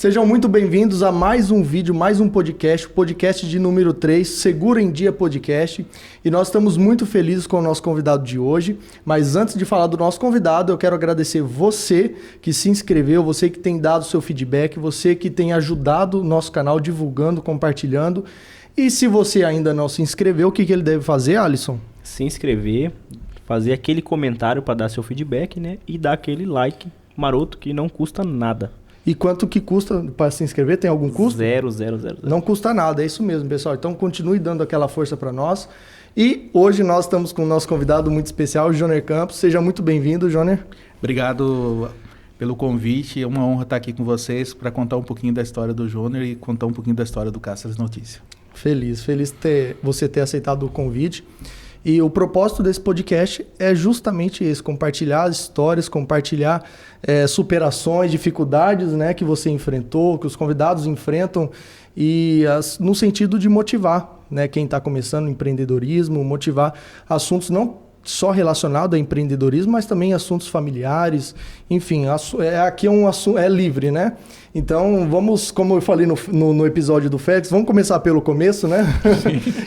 Sejam muito bem-vindos a mais um vídeo, mais um podcast, o podcast de número 3, Seguro em Dia Podcast. E nós estamos muito felizes com o nosso convidado de hoje. Mas antes de falar do nosso convidado, eu quero agradecer você que se inscreveu, você que tem dado seu feedback, você que tem ajudado o nosso canal divulgando, compartilhando. E se você ainda não se inscreveu, o que ele deve fazer, Alisson? Se inscrever, fazer aquele comentário para dar seu feedback, né? E dar aquele like maroto que não custa nada. E quanto que custa para se inscrever? Tem algum custo? Zero. Não custa nada, é isso mesmo, pessoal. Então continue dando aquela força para nós. E hoje nós estamos com o nosso convidado muito especial, o Joner Campos. Seja muito bem-vindo, Joner. Obrigado pelo convite. É uma honra estar aqui com vocês para contar um pouquinho da história do Joner e contar um pouquinho da história do Cáceres Notícia. Feliz você ter aceitado o convite. E o propósito desse podcast é justamente esse, compartilhar histórias, compartilhar superações, dificuldades, né, que você enfrentou, que os convidados enfrentam, e no sentido de motivar, né, quem está começando empreendedorismo, motivar assuntos não só relacionado a empreendedorismo, mas também assuntos familiares, enfim, aqui é um assunto, é livre, né? Então, vamos, como eu falei no episódio do Félix, vamos começar pelo começo, né?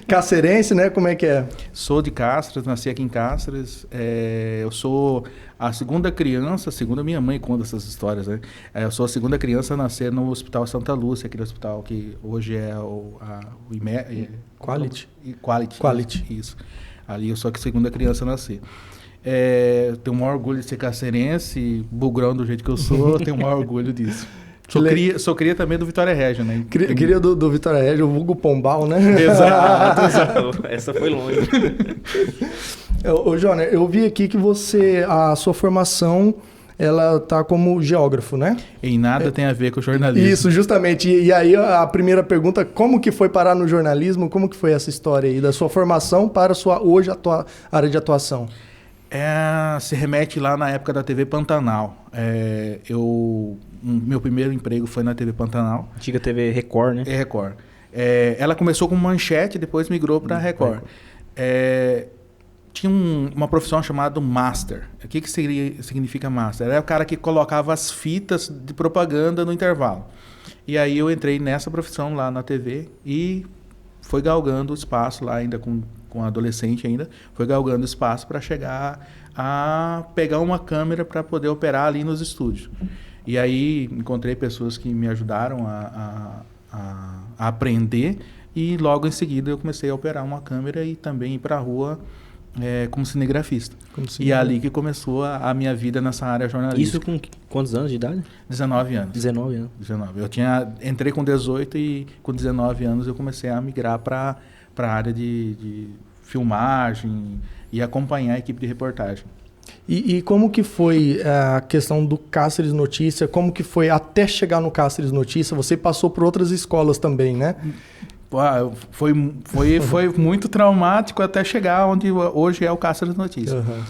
Cacerense, né? Como é que é? Sou de Cáceres, nasci aqui em Cáceres. Eu sou a segunda criança, segundo a minha mãe conta essas histórias, né? Eu sou a segunda criança a nascer no Hospital Santa Lúcia, aquele hospital que hoje é o Quality. Quality. Isso. Ali eu sou a segunda criança a nascer. Tenho o maior orgulho de ser cacerense, bugrão do jeito que eu sou, tenho o maior orgulho disso. Sou cria também do Vitória Regia, né? Cria do Vitória Regia, o vulgo Pombal, né? Exato. Essa foi longe. Ô, Joner, eu vi aqui que a sua formação, ela tá como geógrafo, né? Em nada tem a ver com o jornalismo. Isso, justamente. E aí a primeira pergunta, como que foi parar no jornalismo? Como que foi essa história aí da sua formação para a sua hoje área de atuação? Se remete lá na época da TV Pantanal. Meu primeiro emprego foi na TV Pantanal. Antiga TV Record, né? Record. Ela começou com Manchete, depois migrou para Record. Tinha uma profissão chamada Master. O que significa Master? Era o cara que colocava as fitas de propaganda no intervalo. E aí eu entrei nessa profissão lá na TV e foi galgando o espaço lá ainda com adolescente ainda, foi galgando espaço para chegar a pegar uma câmera para poder operar ali nos estúdios. E aí encontrei pessoas que me ajudaram a aprender e logo em seguida eu comecei a operar uma câmera e também ir para a rua como cinegrafista. E é ali que começou a minha vida nessa área jornalística. Isso com quantos anos de idade? 19 anos. 19 anos. 19. Entrei com 18 e com 19 anos eu comecei a migrar para a área de filmagem e acompanhar a equipe de reportagem. E como que foi a questão do Cáceres Notícia? Como que foi até chegar no Cáceres Notícia? Você passou por outras escolas também, né? Foi muito traumático até chegar onde hoje é o Cáceres Notícia. Uhum.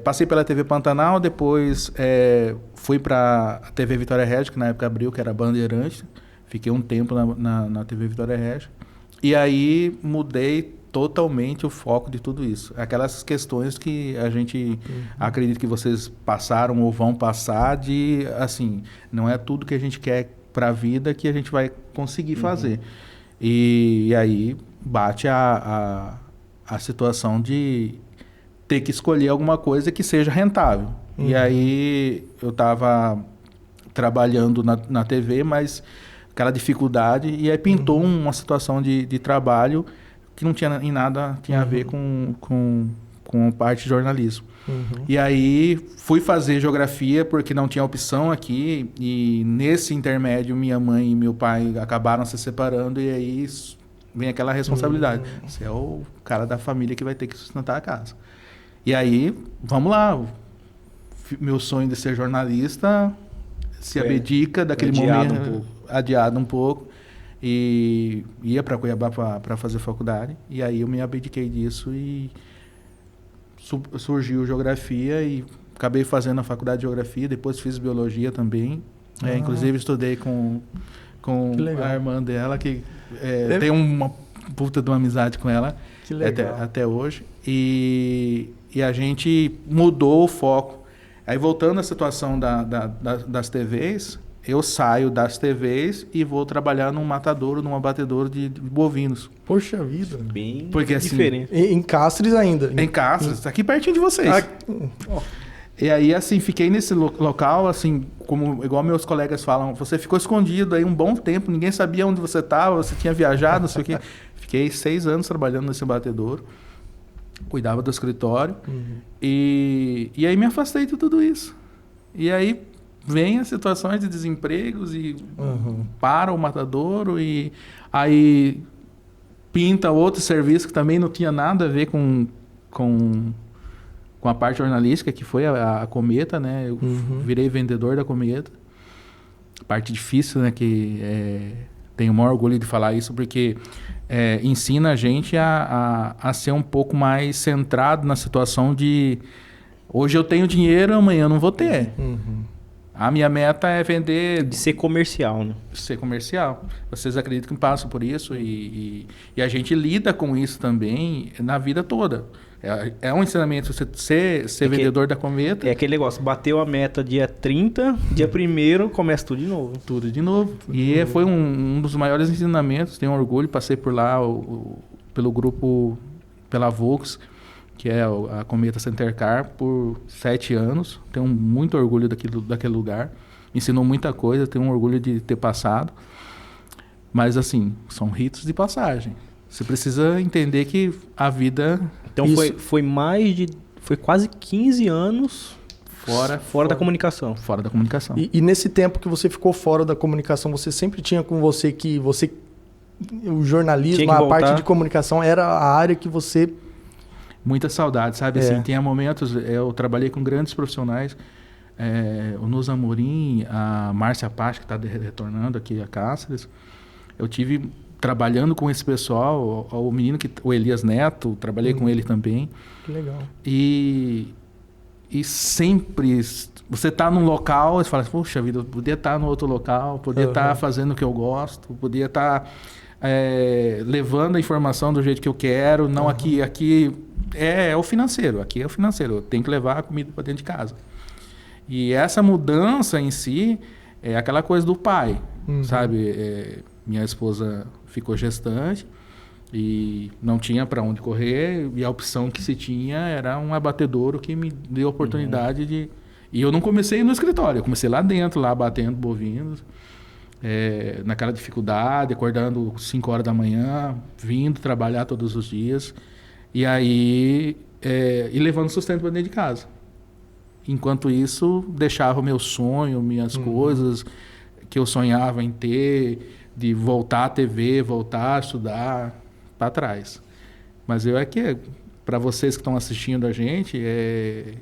Passei pela TV Pantanal, depois fui para a TV Vitória Regia, que na época abriu, que era Bandeirante. Fiquei um tempo na TV Vitória Regia. E aí mudei totalmente o foco de tudo isso. Aquelas questões que a gente acredita que vocês passaram ou vão passar assim, não é tudo que a gente quer para a vida que a gente vai conseguir fazer. E aí bate a situação de ter que escolher alguma coisa que seja rentável. E aí eu estava trabalhando na TV, mas aquela dificuldade, e aí pintou uma situação de trabalho que não tinha em nada a ver com parte de jornalismo. E aí fui fazer geografia porque não tinha opção aqui, e nesse intermédio minha mãe e meu pai acabaram se separando, e aí vem aquela responsabilidade. Você é o cara da família que vai ter que sustentar a casa. E aí, vamos lá, meu sonho de ser jornalista se abdica daquele momento, adiado um pouco. E ia para Cuiabá para fazer faculdade, e aí eu me abdiquei disso e surgiu geografia e acabei fazendo a faculdade de geografia, depois fiz biologia também. Inclusive estudei com a irmã dela, que tem uma puta de uma amizade com ela até hoje, e a gente mudou o foco. Aí voltando à situação das TVs, eu saio das TVs e vou trabalhar num matadouro, num abatedouro de bovinos. Poxa vida. Bem Porque, assim, diferente. Em Cáceres ainda. Em Cáceres, aqui pertinho de vocês. E aí, assim, fiquei nesse local, assim, como igual meus colegas falam, você ficou escondido aí um bom tempo, ninguém sabia onde você estava, você tinha viajado, não sei o quê. Fiquei 6 anos trabalhando nesse abatedouro, cuidava do escritório, e aí me afastei de tudo isso. E aí vem as situações de desempregos e para o matadouro, e aí pinta outro serviço que também não tinha nada a ver com a parte jornalística, que foi a Cometa, né? Eu virei vendedor da Cometa. Parte difícil, né? Que tenho o maior orgulho de falar isso, porque ensina a gente a ser um pouco mais centrado na situação de hoje eu tenho dinheiro, amanhã eu não vou ter. A minha meta é vender... De ser comercial, né? Ser comercial. Vocês acreditam que passam por isso e a gente lida com isso também na vida toda. É um ensinamento, você ser vendedor da Cometa. É aquele negócio, bateu a meta dia 30, dia 1º, começa tudo de novo. Tudo de novo. E foi um dos maiores ensinamentos, tenho orgulho, passei por lá pelo grupo, pela Volks, que é a Cometa Centercar, por 7 anos. Tenho muito orgulho daquele lugar. Me ensinou muita coisa, tenho um orgulho de ter passado. Mas, assim, são ritos de passagem. Você precisa entender que a vida... Então foi quase 15 anos fora da comunicação. Fora da comunicação. E nesse tempo que você ficou fora da comunicação, você sempre tinha com você que o jornalismo, a parte de comunicação era a área que você... Muita saudade, sabe? Assim, tem momentos... Eu trabalhei com grandes profissionais. O Nus Amorim, a Márcia Pache, que está retornando aqui a Cáceres. Eu tive... trabalhando com esse pessoal, o Elias Neto, trabalhei com ele também. Que legal. E sempre, você está num local, você fala, poxa vida, eu podia estar no outro local, podia estar fazendo o que eu gosto, podia estar levando a informação do jeito que eu quero, não aqui é o financeiro, aqui é o financeiro, eu tenho que levar a comida para dentro de casa. E essa mudança em si é aquela coisa do pai, sabe? Minha esposa ficou gestante e não tinha para onde correr, e a opção que se tinha era um abatedouro que me deu a oportunidade de... E eu não comecei no escritório, eu comecei lá dentro, lá abatendo bovinos, naquela dificuldade, acordando 5 horas da manhã, vindo trabalhar todos os dias, e aí e levando sustento para dentro de casa. Enquanto isso, deixava o meu sonho, minhas coisas que eu sonhava em ter, de voltar à TV, voltar a estudar, para trás. Mas para vocês que estão assistindo a gente,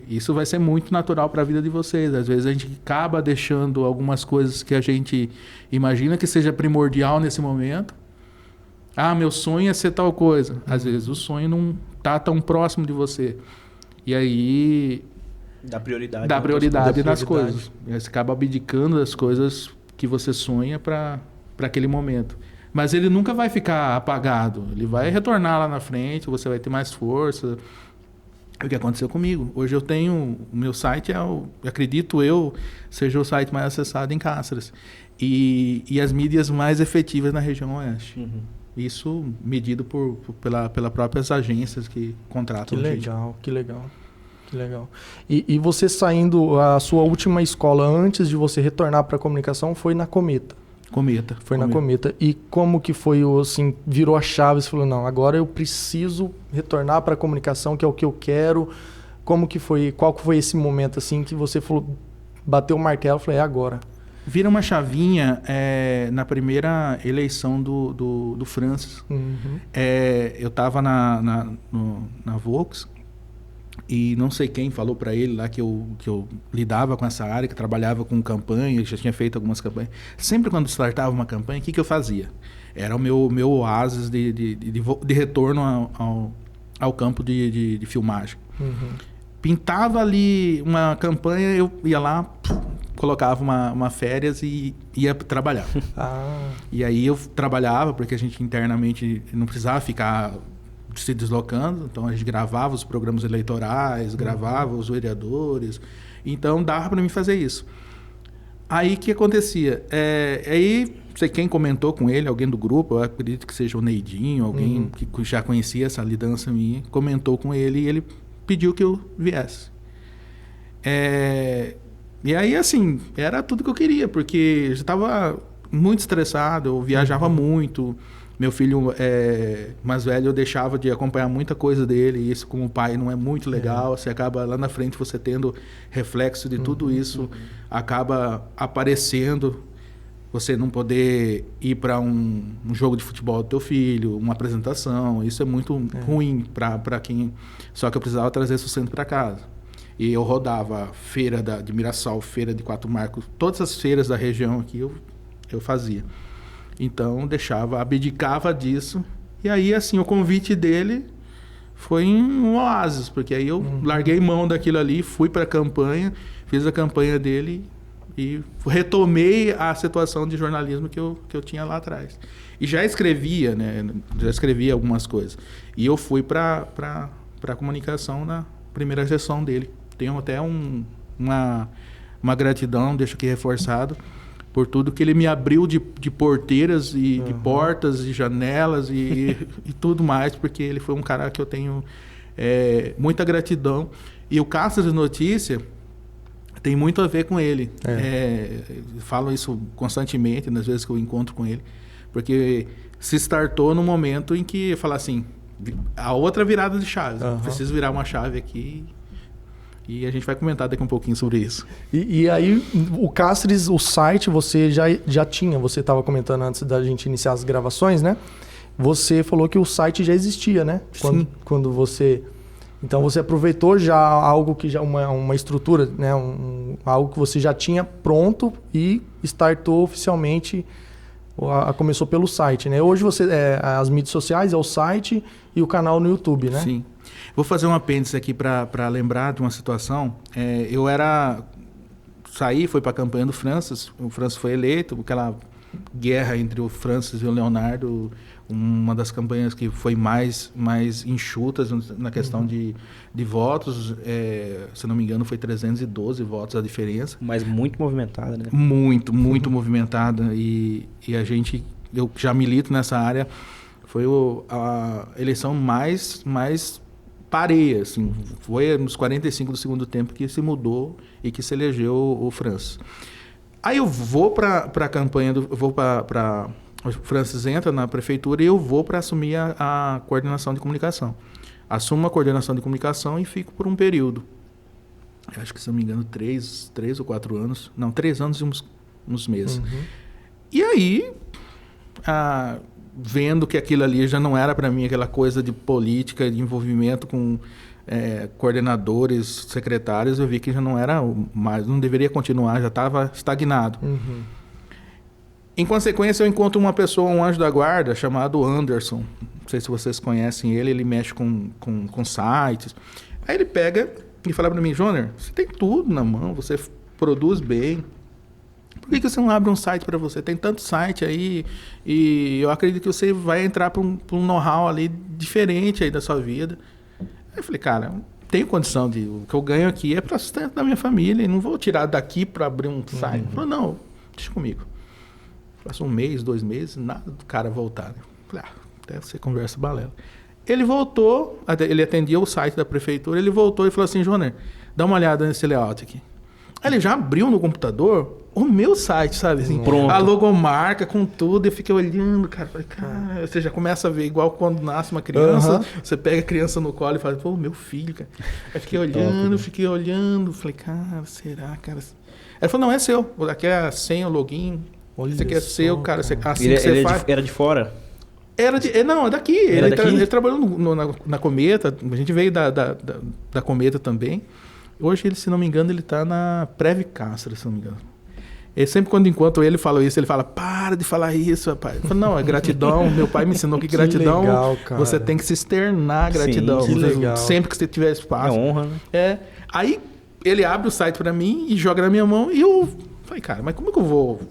isso vai ser muito natural para a vida de vocês. Às vezes a gente acaba deixando algumas coisas que a gente imagina que seja primordial nesse momento. Meu sonho é ser tal coisa. Às vezes o sonho não está tão próximo de você. E aí... Dá prioridade nas coisas. Você acaba abdicando das coisas que você sonha para aquele momento. Mas ele nunca vai ficar apagado. Ele vai retornar lá na frente, você vai ter mais força. É o que aconteceu comigo. Hoje eu tenho... O meu site acredito eu, seja o site mais acessado em Cáceres. E as mídias mais efetivas na região oeste. Isso medido pela próprias agências que contratam. Que legal. E você saindo, a sua última escola antes de você retornar para a comunicação foi na Cometa. Na Cometa. E como que foi, assim, virou a chave, você falou, não, agora eu preciso retornar para a comunicação, que é o que eu quero. Como que foi, qual que foi esse momento, assim, que você falou, bateu o martelo, falou, agora. Vira uma chavinha na primeira eleição do Francis. Eu estava na Volks, e não sei quem falou para ele lá que eu lidava com essa área, que trabalhava com campanha, já tinha feito algumas campanhas. Sempre quando startava uma campanha, o que eu fazia? Era o meu oásis de retorno ao campo de filmagem. Pintava ali uma campanha, eu ia lá, colocava uma férias e ia trabalhar. E aí eu trabalhava, porque a gente internamente não precisava ficar se deslocando, então a gente gravava os programas eleitorais, gravava os vereadores, então dava para mim fazer isso. Aí, o que acontecia? Aí, não sei quem comentou com ele, alguém do grupo, eu acredito que seja o Neidinho, alguém que já conhecia essa liderança minha, comentou com ele e ele pediu que eu viesse. E aí, assim, era tudo que eu queria, porque eu estava muito estressado, eu viajava muito. Meu filho mais velho, eu deixava de acompanhar muita coisa dele, e isso como pai não é muito legal. Você acaba lá na frente, você tendo reflexo de tudo isso, acaba aparecendo. Você não poder ir para um jogo de futebol do teu filho, uma apresentação, isso é muito ruim para quem... Só que eu precisava trazer sustento para casa. E eu rodava feira de Mirassol, feira de Quatro Marcos, todas as feiras da região aqui eu fazia. Então, abdicava disso. E aí, assim, o convite dele foi um oásis, porque aí eu larguei mão daquilo ali, fui para a campanha, fiz a campanha dele e retomei a situação de jornalismo que eu tinha lá atrás. E já escrevia, né? Já escrevia algumas coisas. E eu fui para a comunicação na primeira gestão dele. Tenho até uma gratidão, deixo aqui reforçado, por tudo que ele me abriu de porteiras e de portas e janelas e tudo mais, porque ele foi um cara que eu tenho muita gratidão. E o Cáceres Notícia tem muito a ver com ele. Falo isso constantemente, nas vezes que eu encontro com ele, porque se startou no momento em que eu falo assim, a outra virada de chave. Preciso virar uma chave aqui. E a gente vai comentar daqui um pouquinho sobre isso. E aí, o Cáceres, o site, você já tinha, você estava comentando antes da gente iniciar as gravações, né? Você falou que o site já existia, né? Sim. Quando você... Então, você aproveitou já algo que já uma estrutura, né? Algo que você já tinha pronto e startou oficialmente, começou pelo site, né? Hoje, as mídias sociais é o site e o canal no YouTube, né? Sim. Vou fazer um apêndice aqui para lembrar de uma situação. Eu fui para a campanha do Francis, o Francis foi eleito, aquela guerra entre o Francis e o Leonardo, uma das campanhas que foi mais enxutas na questão de votos, se não me engano foi 312 votos a diferença. Mas muito movimentada, né? Muito movimentada, e eu já milito nessa área, foi a eleição mais pareia, assim, foi nos 45 do segundo tempo que se mudou e que se elegeu o Francis. Aí eu vou para a campanha, o Francis entra na prefeitura e eu vou para assumir a coordenação de comunicação. Assumo a coordenação de comunicação e fico por um período. Eu acho que, se não me engano, 3 ou 4 anos. Não, 3 anos e uns meses. E aí, vendo que aquilo ali já não era para mim aquela coisa de política, de envolvimento com coordenadores, secretários, eu vi que já não era mais, não deveria continuar, já estava estagnado. Em consequência, eu encontro uma pessoa, um anjo da guarda, chamado Anderson. Não sei se vocês conhecem ele mexe com sites. Aí ele pega e fala para mim, Jôner, você tem tudo na mão, você produz bem. Por que você não abre um site para você? Tem tanto site aí e eu acredito que você vai entrar para um know-how ali diferente aí da sua vida. Aí eu falei, cara, tenho condição o que eu ganho aqui é para sustento da minha família e não vou tirar daqui para abrir um site. Ele falou, não, deixa comigo. Passou 1 mês, 2 meses, nada do cara voltar. Né? Falei, até você conversa balela. Ele voltou, ele atendia o site da prefeitura, ele voltou e falou assim, Jôner, dá uma olhada nesse layout aqui. Aí ele já abriu no computador o meu site, sabe? Assim, pronto. A logomarca com tudo. Eu fiquei olhando, cara. Falei, cara, você já começa a ver igual quando nasce uma criança. Você pega a criança no colo e fala, pô, meu filho, cara. Aí fiquei olhando. Falei, cara, será, cara? Ele falou, não, é seu. Aqui é a senha, o login. Isso aqui é seu, cara. Assim que você faz. Era de fora? Não, é daqui. Ele trabalhou na Cometa. A gente veio da Cometa também. Hoje, se não me engano, ele está na Previcastra, se não me engano. E sempre quando encontro ele, fala isso, ele fala, para de falar isso, rapaz. Eu falo, não, é gratidão. Meu pai me ensinou que gratidão, legal, você tem que se externar gratidão. Sim, que legal. Sempre que você tiver espaço. É honra, né? Aí, ele abre o site para mim e joga na minha mão e eu falei, cara, mas como é que eu vou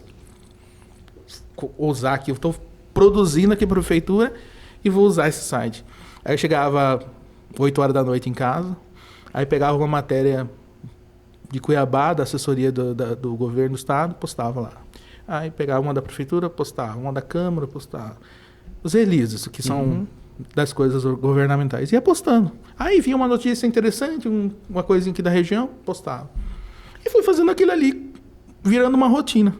usar aqui? Eu estou produzindo aqui para a prefeitura e vou usar esse site. Aí eu chegava 8 horas da noite em casa, aí pegava uma matéria de Cuiabá, da assessoria do governo do estado, postava lá. Aí pegava uma da prefeitura, postava. Uma da Câmara, postava. Os releases, que são das coisas governamentais. Ia postando. Aí vinha uma notícia interessante, uma coisinha aqui da região, postava. E fui fazendo aquilo ali, virando uma rotina.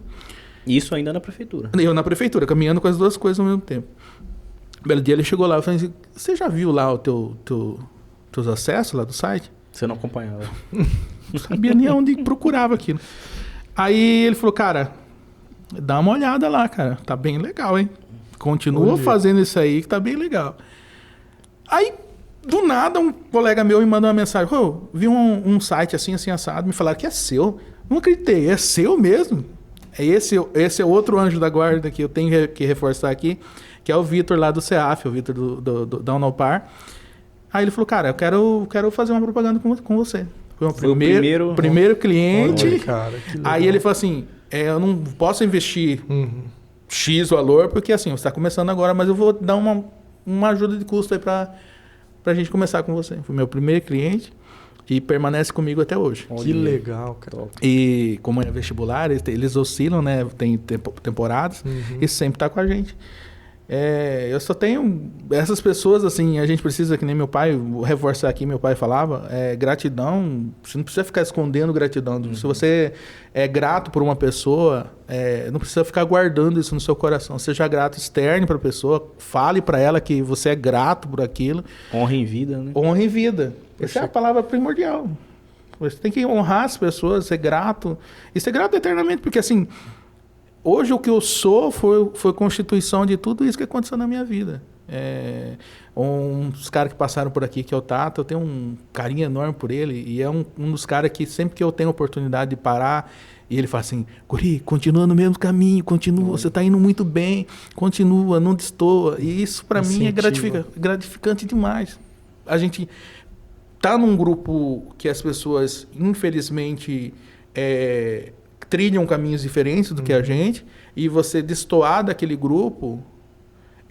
Isso ainda na prefeitura. Eu na prefeitura, caminhando com as duas coisas ao mesmo tempo. Um belo dia ele chegou lá e falou assim, você já viu lá o teus acessos lá do site? Você não acompanhava. Não sabia nem onde procurava aquilo. Aí ele falou, cara, dá uma olhada lá, cara. Tá bem legal, hein? Continua fazendo isso aí que tá bem legal. Aí, do nada, um colega meu me mandou uma mensagem. Vi um site assim, assado. Me falaram que é seu. Não acreditei. É seu mesmo? Esse é outro anjo da guarda que eu tenho que reforçar aqui, que é o Vitor lá do CEAF, o Vitor da Unopar. Aí ele falou, cara, eu quero fazer uma propaganda com você. Foi o primeiro cliente. Olha, cara, aí ele falou assim, eu não posso investir X valor, porque assim, você está começando agora, mas eu vou dar uma ajuda de custo aí pra gente começar com você. Foi meu primeiro cliente e permanece comigo até hoje. Que legal, cara. E como é vestibular, eles oscilam, né? Tem temporadas e sempre tá com a gente. Eu só tenho essas pessoas, assim, a gente precisa, que nem meu pai, vou reforçar aqui, meu pai falava, gratidão, você não precisa ficar escondendo gratidão. Se você é grato por uma pessoa, não precisa ficar guardando isso no seu coração. Seja grato, externe para a pessoa, fale para ela que você é grato por aquilo. Honra em vida, né? Honra em vida. Essa é a palavra primordial. Você tem que honrar as pessoas, ser grato, e ser grato eternamente, porque assim, hoje o que eu sou foi constituição de tudo isso que aconteceu na minha vida. Uns caras que passaram por aqui, que é o Tato, eu tenho um carinho enorme por ele, e é um dos caras que sempre que eu tenho oportunidade de parar, e ele fala assim, Guri, continua no mesmo caminho, continua, você está indo muito bem, continua, não destoa. E isso para mim é gratificante demais. A gente tá num grupo que as pessoas, infelizmente, trilham caminhos diferentes do que a gente, e você destoar daquele grupo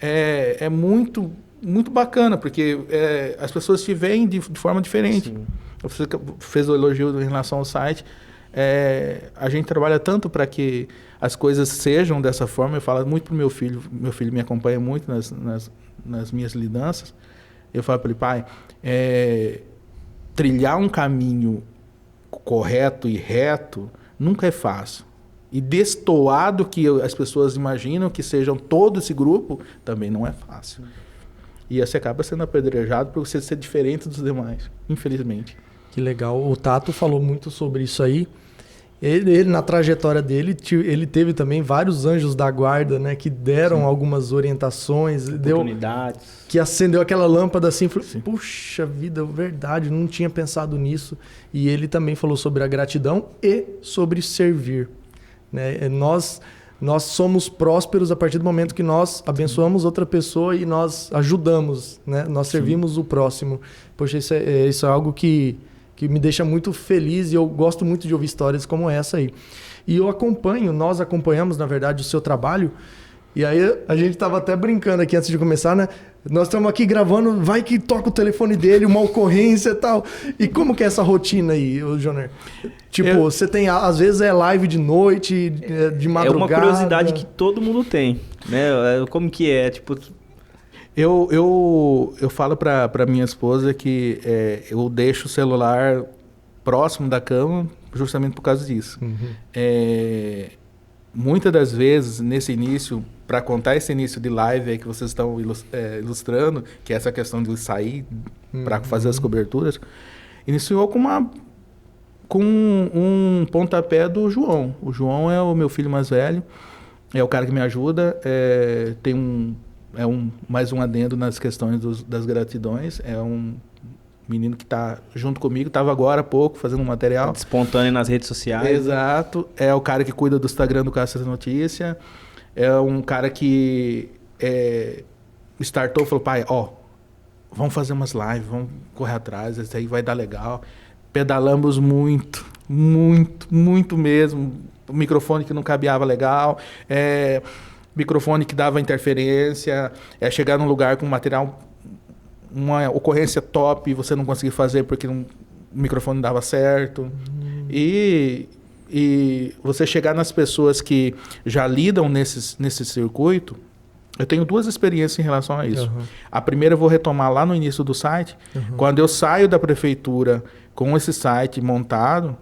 é muito, muito bacana, porque as pessoas te veem de forma diferente. Sim. Você fez o elogio em relação ao site. A gente trabalha tanto para que as coisas sejam dessa forma. Eu falo muito pro meu filho me acompanha muito nas minhas lidanças. Eu falo para ele, pai, trilhar um caminho correto e reto nunca é fácil. E destoar do que as pessoas imaginam que sejam todo esse grupo também não é fácil. E você acaba sendo apedrejado por você ser diferente dos demais, infelizmente. Que legal. O Tato falou muito sobre isso aí. Ele na trajetória dele, ele teve também vários anjos da guarda, né? Que deram algumas orientações. Oportunidades. Que acendeu aquela lâmpada assim. Falou, puxa vida, verdade, não tinha pensado nisso. E ele também falou sobre a gratidão e sobre servir. Né? Nós somos prósperos a partir do momento que nós abençoamos outra pessoa e nós ajudamos, né? Nós servimos o próximo. Poxa, isso é algo que me deixa muito feliz, e eu gosto muito de ouvir histórias como essa aí. E nós acompanhamos, na verdade, o seu trabalho. E aí a gente estava até brincando aqui antes de começar, né? Nós estamos aqui gravando, vai que toca o telefone dele, uma ocorrência e tal. E como que é essa rotina aí, Joner? Tipo, você tem, às vezes é live de noite, de madrugada. É uma curiosidade que todo mundo tem, né? Como que é? Tipo... Eu falo para minha esposa que eu deixo o celular próximo da cama justamente por causa disso. Muitas das vezes, nesse início, para contar esse início de live aí que vocês estão ilustrando, que é essa questão de sair para fazer as coberturas, iniciou com um pontapé do João. O João é o meu filho mais velho, é o cara que me ajuda, tem mais um adendo nas questões das gratidões. É um menino que está junto comigo, estava agora há pouco fazendo um material. Espontâneo nas redes sociais. Exato. É o cara que cuida do Instagram do Caça da Notícia. É um cara que startou, falou, pai, vamos fazer umas lives, vamos correr atrás, isso aí vai dar legal. Pedalamos muito, muito, muito mesmo. O microfone que não cabeava legal. Microfone que dava interferência, chegar num lugar com material, uma ocorrência top, e você não conseguir fazer porque o microfone não dava certo. E você chegar nas pessoas que já lidam nesse circuito, eu tenho 2 experiências em relação a isso. A primeira eu vou retomar lá no início do site, quando eu saio da prefeitura com esse site montado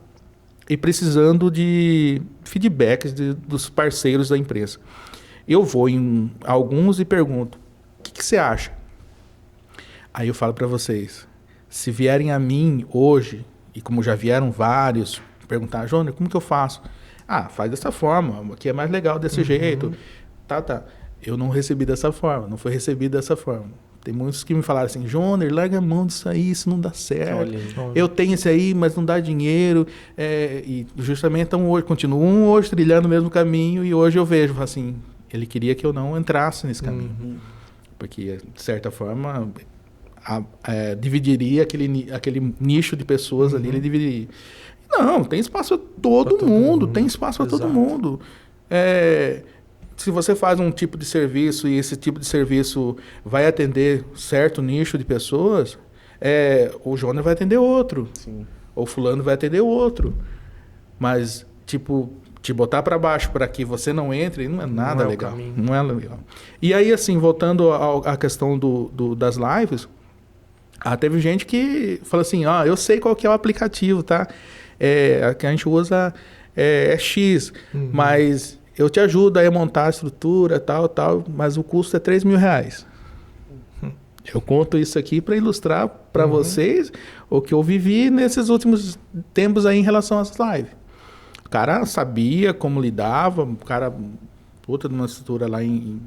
e precisando de feedbacks dos parceiros da imprensa. Eu vou em alguns e pergunto, o que você acha? Aí eu falo para vocês, se vierem a mim hoje, e como já vieram vários, perguntar, Jônior, como que eu faço? Faz dessa forma, aqui é mais legal desse jeito. Tá. Eu não recebi dessa forma, não foi recebido dessa forma. Tem muitos que me falaram assim, Jônior, larga a mão disso aí, isso não dá certo. Olha. Eu tenho esse aí, mas não dá dinheiro. E justamente então hoje, continuam hoje trilhando o mesmo caminho e hoje eu vejo, assim, ele queria que eu não entrasse nesse caminho. Porque, de certa forma, dividiria aquele nicho de pessoas ali, ele dividiria. Não, tem espaço para todo mundo, tem espaço para todo mundo. Se você faz um tipo de serviço e esse tipo de serviço vai atender certo nicho de pessoas, o Jônior vai atender outro. Sim. Ou fulano vai atender outro. Mas, tipo, te botar para baixo para que você não entre, não é nada legal. Não é legal. E aí, assim, voltando à questão das lives, teve gente que falou assim, eu sei qual que é o aplicativo, tá? Que a gente usa é X, mas eu te ajudo aí a montar a estrutura, tal, mas o custo é R$3.000. Eu conto isso aqui para ilustrar para vocês o que eu vivi nesses últimos tempos aí em relação às lives. O cara sabia como lidava, o cara puta de uma estrutura lá em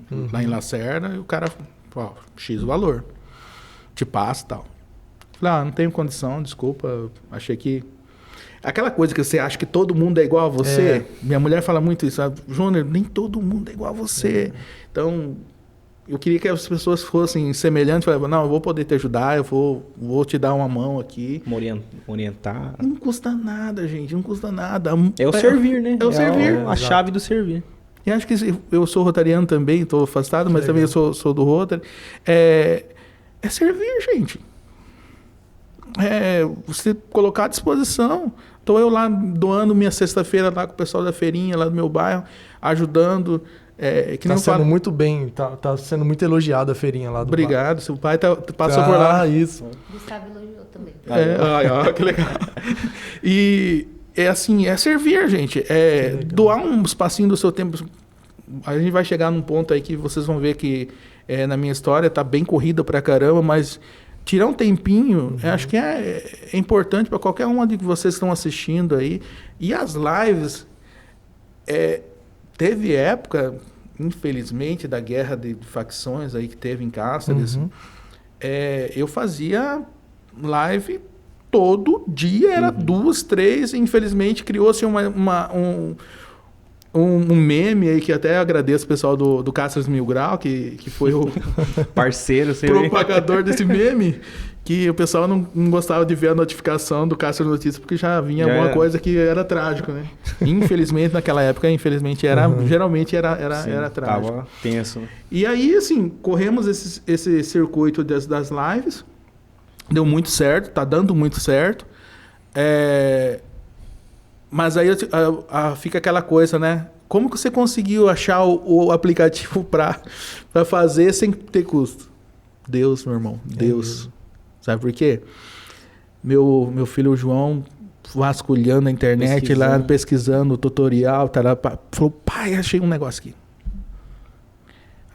Lacerda, e o cara, X o valor, te passa e tal. Falei, não tenho condição, desculpa, achei que... Aquela coisa que você acha que todo mundo é igual a você, minha mulher fala muito isso, Jônior, nem todo mundo é igual a você. Então, eu queria que as pessoas fossem semelhantes, falavam, não, eu vou poder te ajudar, eu vou te dar uma mão aqui. Orientar. Não custa nada, gente, não custa nada. É o servir, né? É o servir. A chave do servir. E acho que eu sou rotariano também, estou afastado, mas também eu sou do Rotary. É servir, gente. Você colocar à disposição. Estou eu lá doando minha sexta-feira lá com o pessoal da feirinha lá do meu bairro, ajudando. Tá sendo muito bem, tá sendo muito elogiada a feirinha lá do bairro. Obrigado, seu pai passou por lá. Isso. Gustavo elogiou também. Que legal. E assim, servir, gente. Doar um espacinho do seu tempo. A gente vai chegar num ponto aí que vocês vão ver que na minha história tá bem corrida pra caramba, mas tirar um tempinho, acho que é importante para qualquer uma de vocês que estão assistindo aí. E as lives, teve época, infelizmente, da guerra de facções aí que teve em Cáceres. Eu fazia live todo dia, era 2, 3, infelizmente criou-se um meme aí que até agradeço o pessoal do Cáceres Mil Grau, que foi o parceiro, propagador desse meme, que o pessoal não gostava de ver a notificação do Cáceres Notícias, porque já vinha alguma coisa que era trágico, né? Infelizmente, naquela época, geralmente era trágico. Tava tenso. E aí, assim, corremos esse circuito das lives, deu muito certo, tá dando muito certo. Mas aí fica aquela coisa, né? Como que você conseguiu achar o aplicativo para fazer sem ter custo? Deus, meu irmão. Deus. Sabe por quê? Meu filho João, vasculhando a internet, lá pesquisando o tutorial, falou, pai, achei um negócio aqui.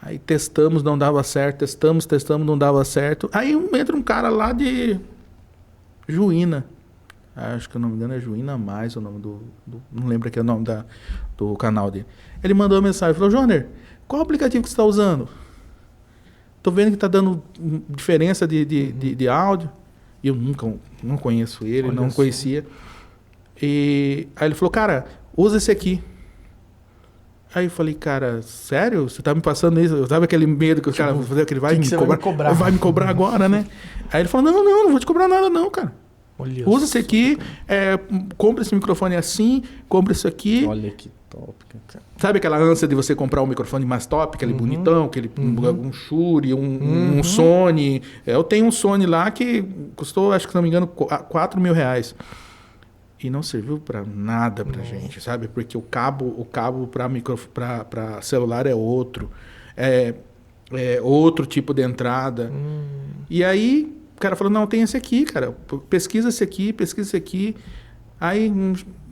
Aí testamos, não dava certo. Testamos, não dava certo. Aí entra um cara lá de Juína. Acho que o nome dele é Juína Mais, o nome não lembro aqui o nome do canal dele. Ele mandou uma mensagem, falou, Jônior, qual aplicativo que você está usando? Tô vendo que está dando diferença de áudio. E eu não conheço ele, não conhecia. E aí ele falou, cara, usa esse aqui. Aí eu falei, cara, sério? Você tá me passando isso? Sabe aquele medo que o cara vai fazer, que ele vai me cobrar? Vai me cobrar agora, né? Aí ele falou, não vou te cobrar nada não, cara. Olha, usa esse aqui, compra esse microfone assim, compra isso aqui. Olha que top. Sabe aquela ânsia de você comprar um microfone mais top, aquele bonitão, aquele um Shure, um Sony. Eu tenho um Sony lá que custou, acho que se não me engano, R$4.000. E não serviu para nada pra gente, sabe? Porque o cabo para celular é outro. É outro tipo de entrada. E aí, o cara falou, não, tem esse aqui, cara. Pesquisa esse aqui. Aí,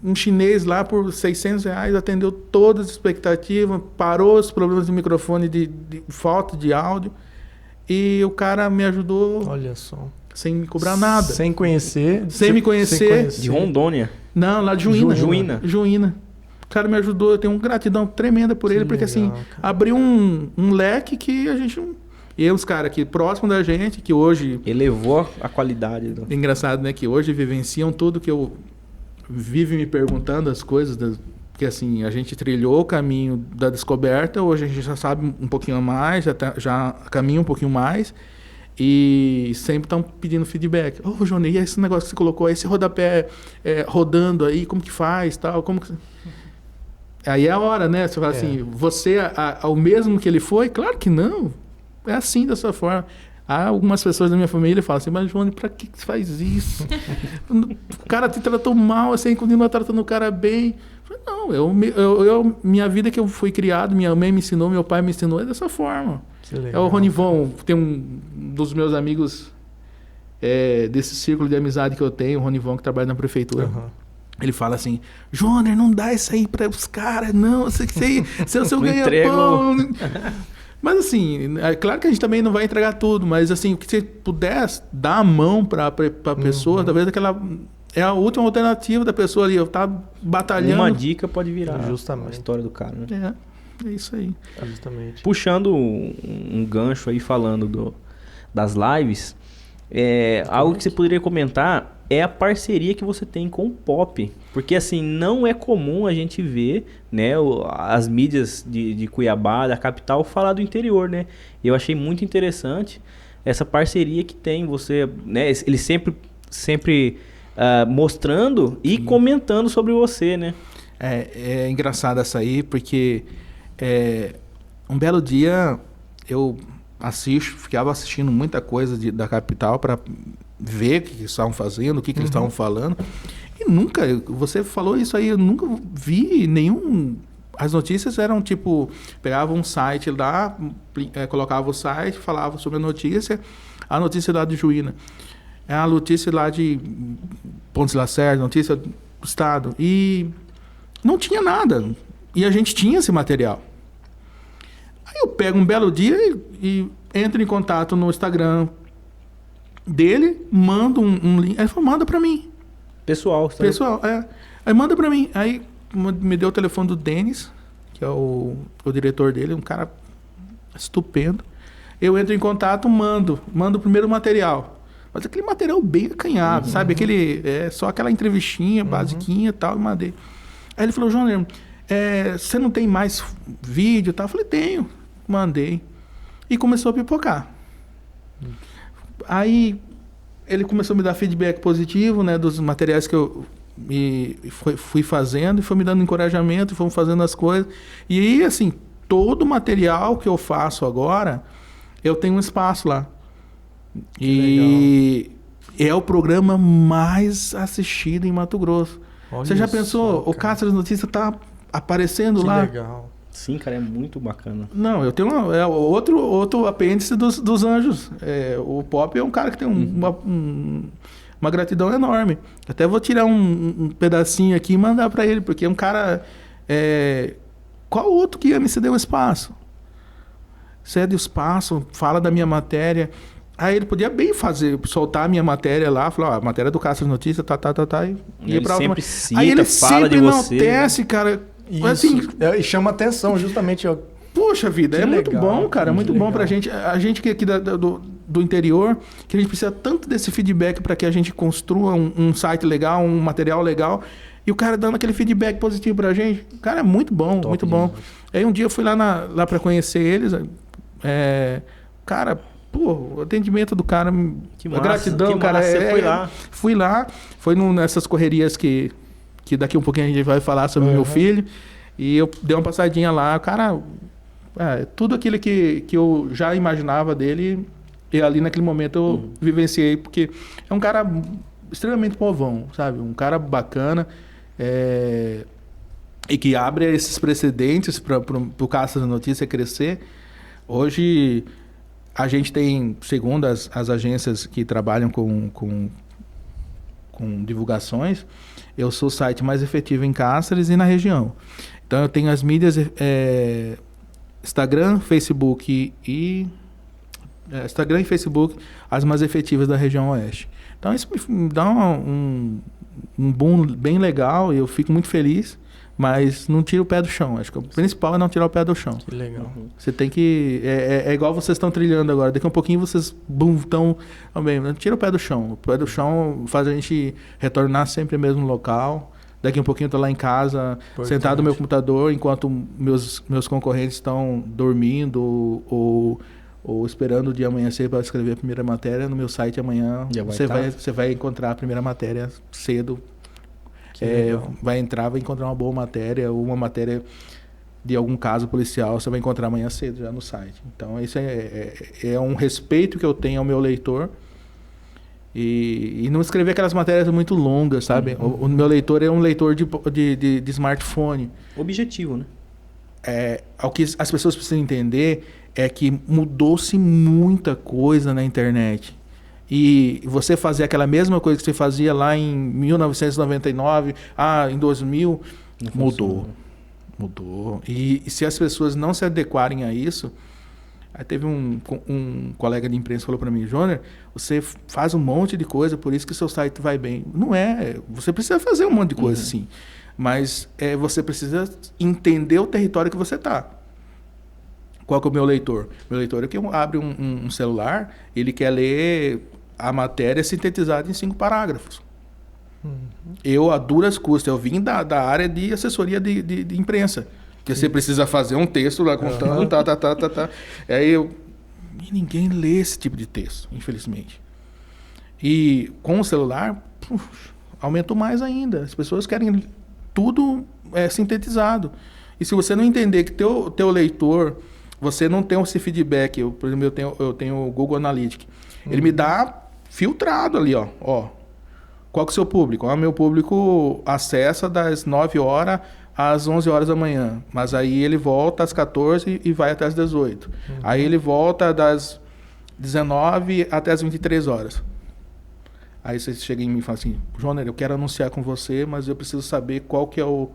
um chinês lá, por R$600, atendeu todas as expectativas, parou os problemas de microfone, de falta de áudio. E o cara me ajudou... Olha só. Sem me cobrar nada. Sem conhecer. Sem me conhecer. De Rondônia? Não, lá de Juína. Juína. O cara me ajudou, eu tenho uma gratidão tremenda por ele, porque legal, assim, cara. Abriu um leque que a gente... E os caras aqui próximo da gente, que hoje... Elevou a qualidade. É engraçado, né? Que hoje vivenciam tudo que eu... Vive me perguntando as coisas, porque assim, a gente trilhou o caminho da descoberta, hoje a gente já sabe um pouquinho mais, já caminha um pouquinho mais, e sempre estão pedindo feedback. Ô, Johnny, e esse negócio que você colocou aí, esse rodapé rodando aí, como que faz, tal, como que... Aí é a hora, né? Você fala assim, você ao mesmo que ele foi? Claro que não. É assim, dessa forma. Há algumas pessoas da minha família falam assim, mas Johnny, pra que você faz isso? O cara te tratou mal, assim, continua tratando o cara bem. Eu falei, não, minha vida que eu fui criado, minha mãe me ensinou, meu pai me ensinou, é dessa forma. Legal, é o Ronivon, tem um dos meus amigos desse círculo de amizade que eu tenho, o Ronivon, que trabalha na prefeitura. Ele fala assim, Joner, não dá isso aí para os caras, não, isso aí, seu ganha-pão. Mas assim, é claro que a gente também não vai entregar tudo, mas assim, o que você puder dar a mão para a pessoa, talvez aquela é a última alternativa da pessoa ali, eu tá batalhando. Uma dica pode virar justamente a história do cara, né? É isso aí. Justamente. Puxando um gancho aí, falando das lives, algo que você poderia comentar é a parceria que você tem com o Pop. Porque assim, não é comum a gente ver, né, as mídias de Cuiabá, da capital, falar do interior, né? Eu achei muito interessante essa parceria que tem você, né? Ele sempre mostrando e comentando sobre você, né? É engraçado essa aí, porque um belo dia eu ficava assistindo muita coisa da capital para ver o que eles estavam fazendo, o que eles estavam falando. E nunca, você falou isso aí, eu nunca vi nenhum... As notícias eram tipo, pegava um site lá, colocava o site, falava sobre a notícia lá de Juína, a notícia lá de Pontes Lacerda, notícia do estado. E não tinha nada. E a gente tinha esse material. Aí eu pego um belo dia e entro em contato no Instagram dele, mando um link. Aí ele falou, manda pra mim. Pessoal, Aí manda pra mim. Aí me deu o telefone do Denis, que é o diretor dele, um cara estupendo. Eu entro em contato, mando o primeiro material. Mas aquele material bem acanhado, sabe? Só aquela entrevistinha basiquinha e tal, e mandei. Aí ele falou, João, você não tem mais vídeo e tal? Eu falei, tenho. Mandei. E começou a pipocar. Aí ele começou a me dar feedback positivo, né, dos materiais que eu fui fazendo, e foi me dando encorajamento, fomos fazendo as coisas. E aí, assim, todo o material que eu faço agora, eu tenho um espaço lá. E é o programa mais assistido em Mato Grosso. Olha você já pensou? O Cáceres Notícias tá aparecendo lá? Que legal. Sim, cara, é muito bacana. Não, eu tenho outro apêndice dos anjos. O Pop é um cara que tem uma gratidão enorme. Até vou tirar um pedacinho aqui e mandar para ele, porque é um cara... qual outro que ia me ceder um espaço? Cede o espaço, fala da minha matéria. Aí ele podia bem soltar a minha matéria lá, falar, a matéria do Cáceres Notícias, e ele sempre cita, aí ele fala sempre de você, enaltece, cara. Isso. Assim, E chama atenção, justamente. Poxa vida, Que muito legal, bom, cara, muito legal. bom pra gente. A gente que aqui do interior, que a gente precisa tanto desse feedback para que a gente construa um site legal, um material legal. E o cara dando aquele feedback positivo pra gente. Cara, é muito bom, Top muito bom. demais. Aí um dia eu fui lá para conhecer eles. Cara, o atendimento do cara, Que a massa, gratidão, que cara. massa, você foi lá. Fui lá, foi nessas correrias que daqui um pouquinho a gente vai falar sobre o meu filho. E eu dei uma passadinha lá, o cara... tudo aquilo que eu já imaginava dele, e ali naquele momento eu vivenciei, porque é um cara extremamente povão, sabe? Um cara bacana e que abre esses precedentes para o Caça da Notícia crescer. Hoje, a gente tem, segundo as agências que trabalham com divulgações, eu sou o site mais efetivo em Cáceres e na região. Então, eu tenho as mídias Instagram, Facebook Instagram e Facebook, as mais efetivas da região oeste. Então, isso me dá um boom bem legal e eu fico muito feliz, mas não tira o pé do chão. Acho que o principal é não tirar o pé do chão. Que legal. Você tem que... É igual vocês estão trilhando agora. Daqui a um pouquinho vocês estão... Também, não tira o pé do chão. O pé do chão faz a gente retornar sempre ao mesmo local. Daqui a um pouquinho eu estou lá em casa, sentado no meu computador, enquanto meus concorrentes estão dormindo ou esperando o dia amanhecer para escrever a primeira matéria. No meu site amanhã você vai encontrar a primeira matéria cedo. Vai encontrar uma boa matéria ou uma matéria de algum caso policial, você vai encontrar amanhã cedo já no site. Então, isso é um respeito que eu tenho ao meu leitor e não escrever aquelas matérias muito longas, sabe? O meu leitor é um leitor de smartphone. Objetivo, né? O que as pessoas precisam entender é que mudou-se muita coisa na internet. E você fazer aquela mesma coisa que você fazia lá em 1999, em 2000, mudou. E se as pessoas não se adequarem a isso... Aí teve um colega de imprensa que falou para mim, Jôner, você faz um monte de coisa, por isso que seu site vai bem. Não é, você precisa fazer um monte de coisa, sim. Mas você precisa entender o território que você está. Qual que é o meu leitor? Meu leitor é que abre um celular, ele quer ler a matéria sintetizada em 5 parágrafos. Eu, a duras custas, eu vim da área de assessoria de imprensa. Que você precisa fazer um texto lá contando, Aí ninguém lê esse tipo de texto, infelizmente. E com o celular, aumentou mais ainda. As pessoas querem tudo sintetizado. E se você não entender que teu leitor, você não tem esse feedback, por exemplo, eu tenho o Google Analytics. Ele me dá filtrado ali, ó. Qual que é o seu público? Meu público acessa das 9 horas às 11 horas da manhã, mas aí ele volta às 14 e vai até às 18. Aí ele volta das 19 até as 23 horas. Aí você chega em mim e fala assim, Jôner, eu quero anunciar com você, mas eu preciso saber qual que é o...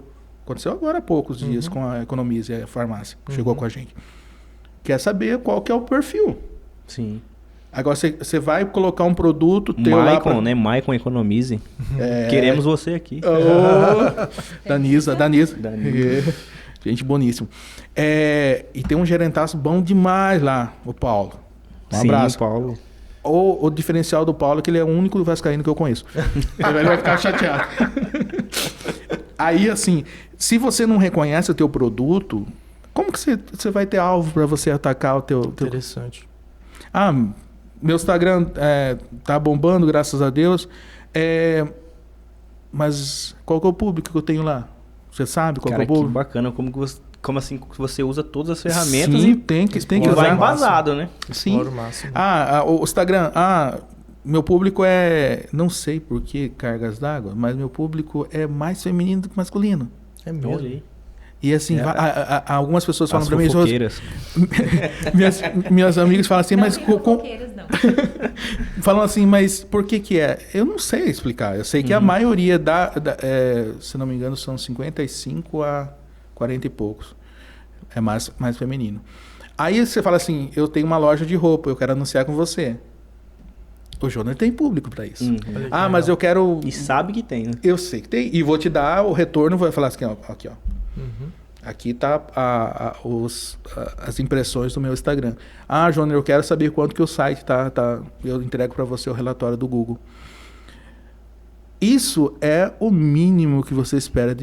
Aconteceu agora há poucos dias com a Economize, a farmácia, chegou com a gente. Quer saber qual que é o perfil. Sim. Agora você vai colocar um produto teu Maicon, né? Maicon Economize. Queremos você aqui. Danisa. Gente boníssimo. E tem um gerentaço bom demais lá, o Paulo. Um abraço. Paulo. O diferencial do Paulo é que ele é o único vascaíno que eu conheço. Ele vai ficar chateado. Aí, assim, se você não reconhece o teu produto, como que você vai ter alvo para você atacar o teu... Interessante. Meu Instagram tá bombando, graças a Deus. Mas qual que é o público que eu tenho lá? Você sabe qual que é o público? Que bacana. Como assim que você usa todas as ferramentas? Sim, tem que usar. Vai embasado, né? Sim. O Instagram. Meu público não sei por que cargas d'água, mas meu público é mais feminino do que masculino. É mesmo. E assim, algumas pessoas falam para mim... Fofoqueiras. Minhas amigas falam assim, mas... Não. Falam assim, mas por que é? Eu não sei explicar. Eu sei que a maioria se não me engano, são 55 a 40 e poucos. É mais feminino. Aí você fala assim, eu tenho uma loja de roupa, eu quero anunciar com você. O Jôner tem público para isso. Mas eu quero... E sabe que tem, né? Eu sei que tem. E vou te dar o retorno, vou falar assim, aqui, ó. Aqui tá as impressões do meu Instagram. Jôner, eu quero saber quanto que o site tá. Eu entrego para você o relatório do Google. Isso é o mínimo que você espera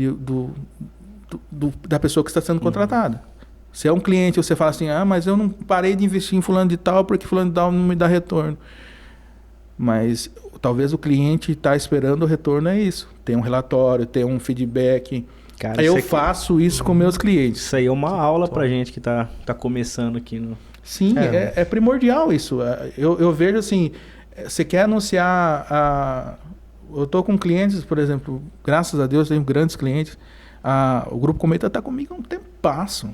da pessoa que está sendo contratada. Se é um cliente, você fala assim, mas eu não parei de investir em fulano de tal porque fulano de tal não me dá retorno. Mas talvez o cliente está esperando o retorno, é isso. Tem um relatório, tem um feedback. Cara, eu faço isso com meus clientes. Isso aí é uma aula pra gente que tá começando aqui. Sim, é primordial isso. Eu vejo assim, você quer anunciar eu tô com clientes, por exemplo, graças a Deus, tenho grandes clientes. O Grupo Cometa está comigo há um tempasso.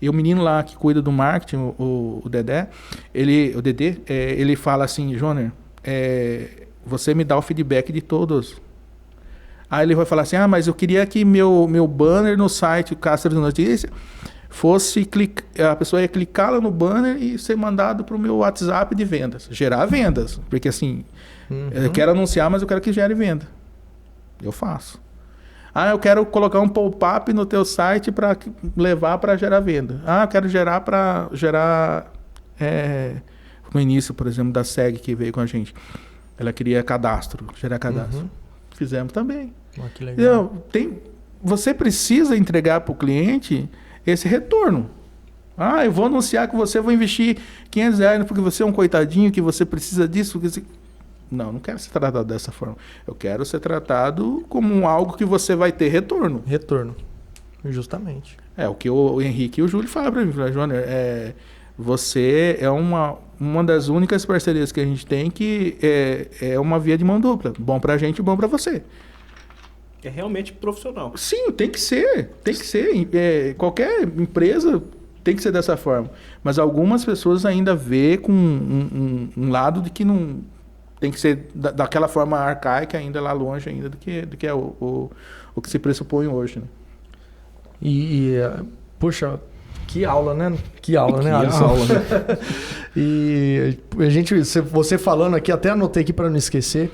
E o menino lá que cuida do marketing, o Dedé, o Dedê, ele fala assim, Júnior, você me dá o feedback de todos. Aí ele vai falar assim, mas eu queria que meu banner no site, o Cáceres Notícias, fosse, a pessoa ia clicar lá no banner e ser mandado para o meu WhatsApp de vendas. Gerar vendas. Porque assim, eu quero anunciar, mas eu quero que gere venda. Eu faço. Eu quero colocar um pop-up no teu site para levar para gerar venda. Eu quero gerar para gerar... no início, por exemplo, da SEG que veio com a gente. Ela queria gerar cadastro. Fizemos também. Que legal. Você precisa entregar para o cliente esse retorno. Eu vou anunciar que vou investir R$500 porque você é um coitadinho, que você precisa disso. Não quero ser tratado dessa forma. Eu quero ser tratado como algo que você vai ter retorno. Retorno. Justamente. O que o Henrique e o Júlio falam para mim. Júnior, você é uma das únicas parcerias que a gente tem que é uma via de mão dupla. Bom pra gente e bom pra você. É realmente profissional. Sim, tem que ser. Tem que ser. Qualquer empresa tem que ser dessa forma. Mas algumas pessoas ainda vê com um lado de que não... Tem que ser daquela forma arcaica ainda lá longe ainda do que é o que se pressupõe hoje, né? Poxa, que aula, né? Que aula, né, Alisson? Aula, né? E você falando aqui, até anotei aqui para não esquecer,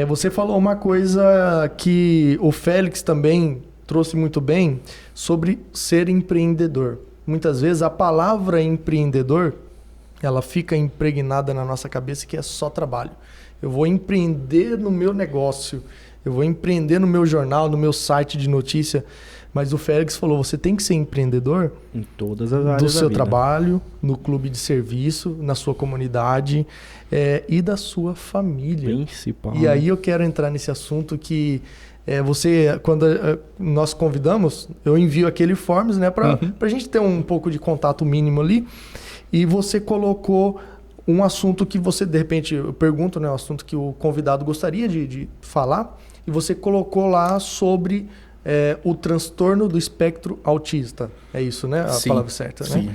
você falou uma coisa que o Félix também trouxe muito bem sobre ser empreendedor. Muitas vezes a palavra empreendedor, ela fica impregnada na nossa cabeça que é só trabalho. Eu vou empreender no meu negócio, eu vou empreender no meu jornal, no meu site de notícia. Mas o Félix falou, você tem que ser empreendedor em todas as áreas do seu da vida. trabalho, no clube de serviço, na sua comunidade e da sua família. Principal. E aí eu quero entrar nesse assunto que quando nós convidamos, eu envio aquele forms, né, para a gente ter um pouco de contato mínimo ali. E você colocou um assunto que você, de repente, eu pergunto, né, um assunto que o convidado gostaria de falar, e você colocou lá sobre o transtorno do espectro autista. É isso, né? A palavra certa, né? Sim.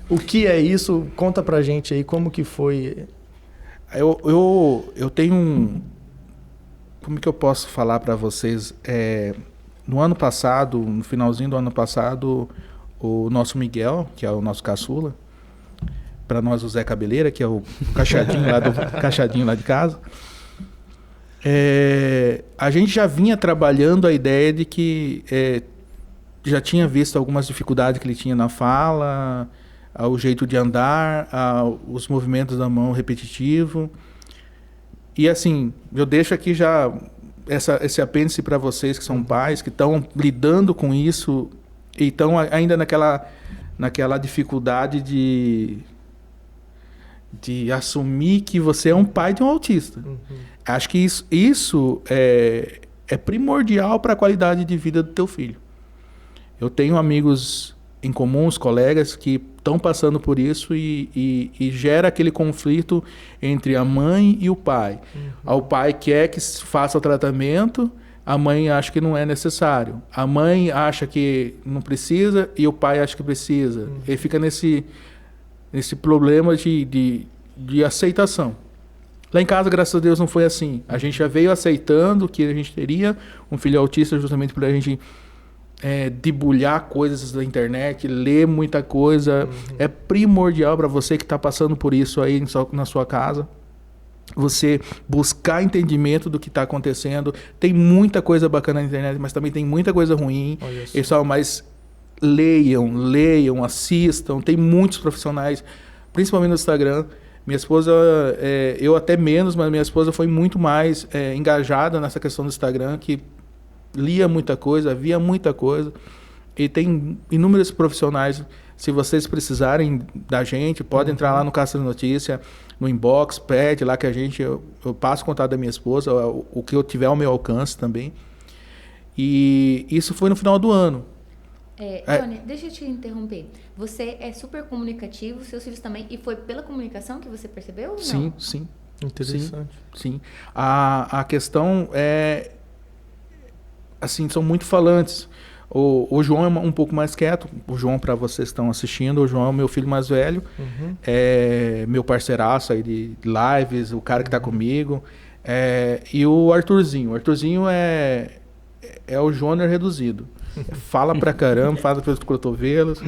O que é isso? Conta pra gente aí como que foi. Eu tenho Como que eu posso falar para vocês? No ano passado, no finalzinho do ano passado, o nosso Miguel, que é o nosso caçula, para nós o Zé Cabeleira, que é o cachadinho lá de casa, a gente já vinha trabalhando a ideia de que já tinha visto algumas dificuldades que ele tinha na fala, o jeito de andar, os movimentos da mão repetitivo. E assim, eu deixo aqui já esse apêndice para vocês que são pais, que estão lidando com isso e estão ainda naquela dificuldade de assumir que você é um pai de um autista. Acho que isso é primordial para a qualidade de vida do teu filho. Eu tenho amigos em comum, os colegas que estão passando por isso e gera aquele conflito entre a mãe e o pai. O pai quer que se faça o tratamento, a mãe acha que não é necessário. A mãe acha que não precisa e o pai acha que precisa. Ele fica nesse problema de aceitação. Lá em casa, graças a Deus, não foi assim. A gente já veio aceitando que a gente teria um filho autista justamente para a gente debulhar coisas da internet, ler muita coisa. É primordial para você que está passando por isso aí na sua casa. Você buscar entendimento do que está acontecendo. Tem muita coisa bacana na internet, mas também tem muita coisa ruim. Mas leiam, assistam. Tem muitos profissionais, principalmente no Instagram. Minha esposa, eu até menos, mas minha esposa foi muito mais engajada nessa questão do Instagram, que lia muita coisa, via muita coisa. E tem inúmeros profissionais. Se vocês precisarem da gente, podem entrar lá no Cáceres Notícia, no inbox, pede lá que eu passo o contato da minha esposa, o que eu tiver ao meu alcance também. E isso foi no final do ano. Tony, deixa eu te interromper. Você é super comunicativo, seus filhos também, e foi pela comunicação que você percebeu ou não? Sim. Interessante. Sim. A questão é... Assim, são muito falantes. O João é um pouco mais quieto. O João, para vocês que estão assistindo, o João é o meu filho mais velho. É meu parceiraço aí de lives, o cara que está comigo. E o Arthurzinho. O Arthurzinho é o Júnior reduzido. Fala pra caramba, fala pelos cotovelos.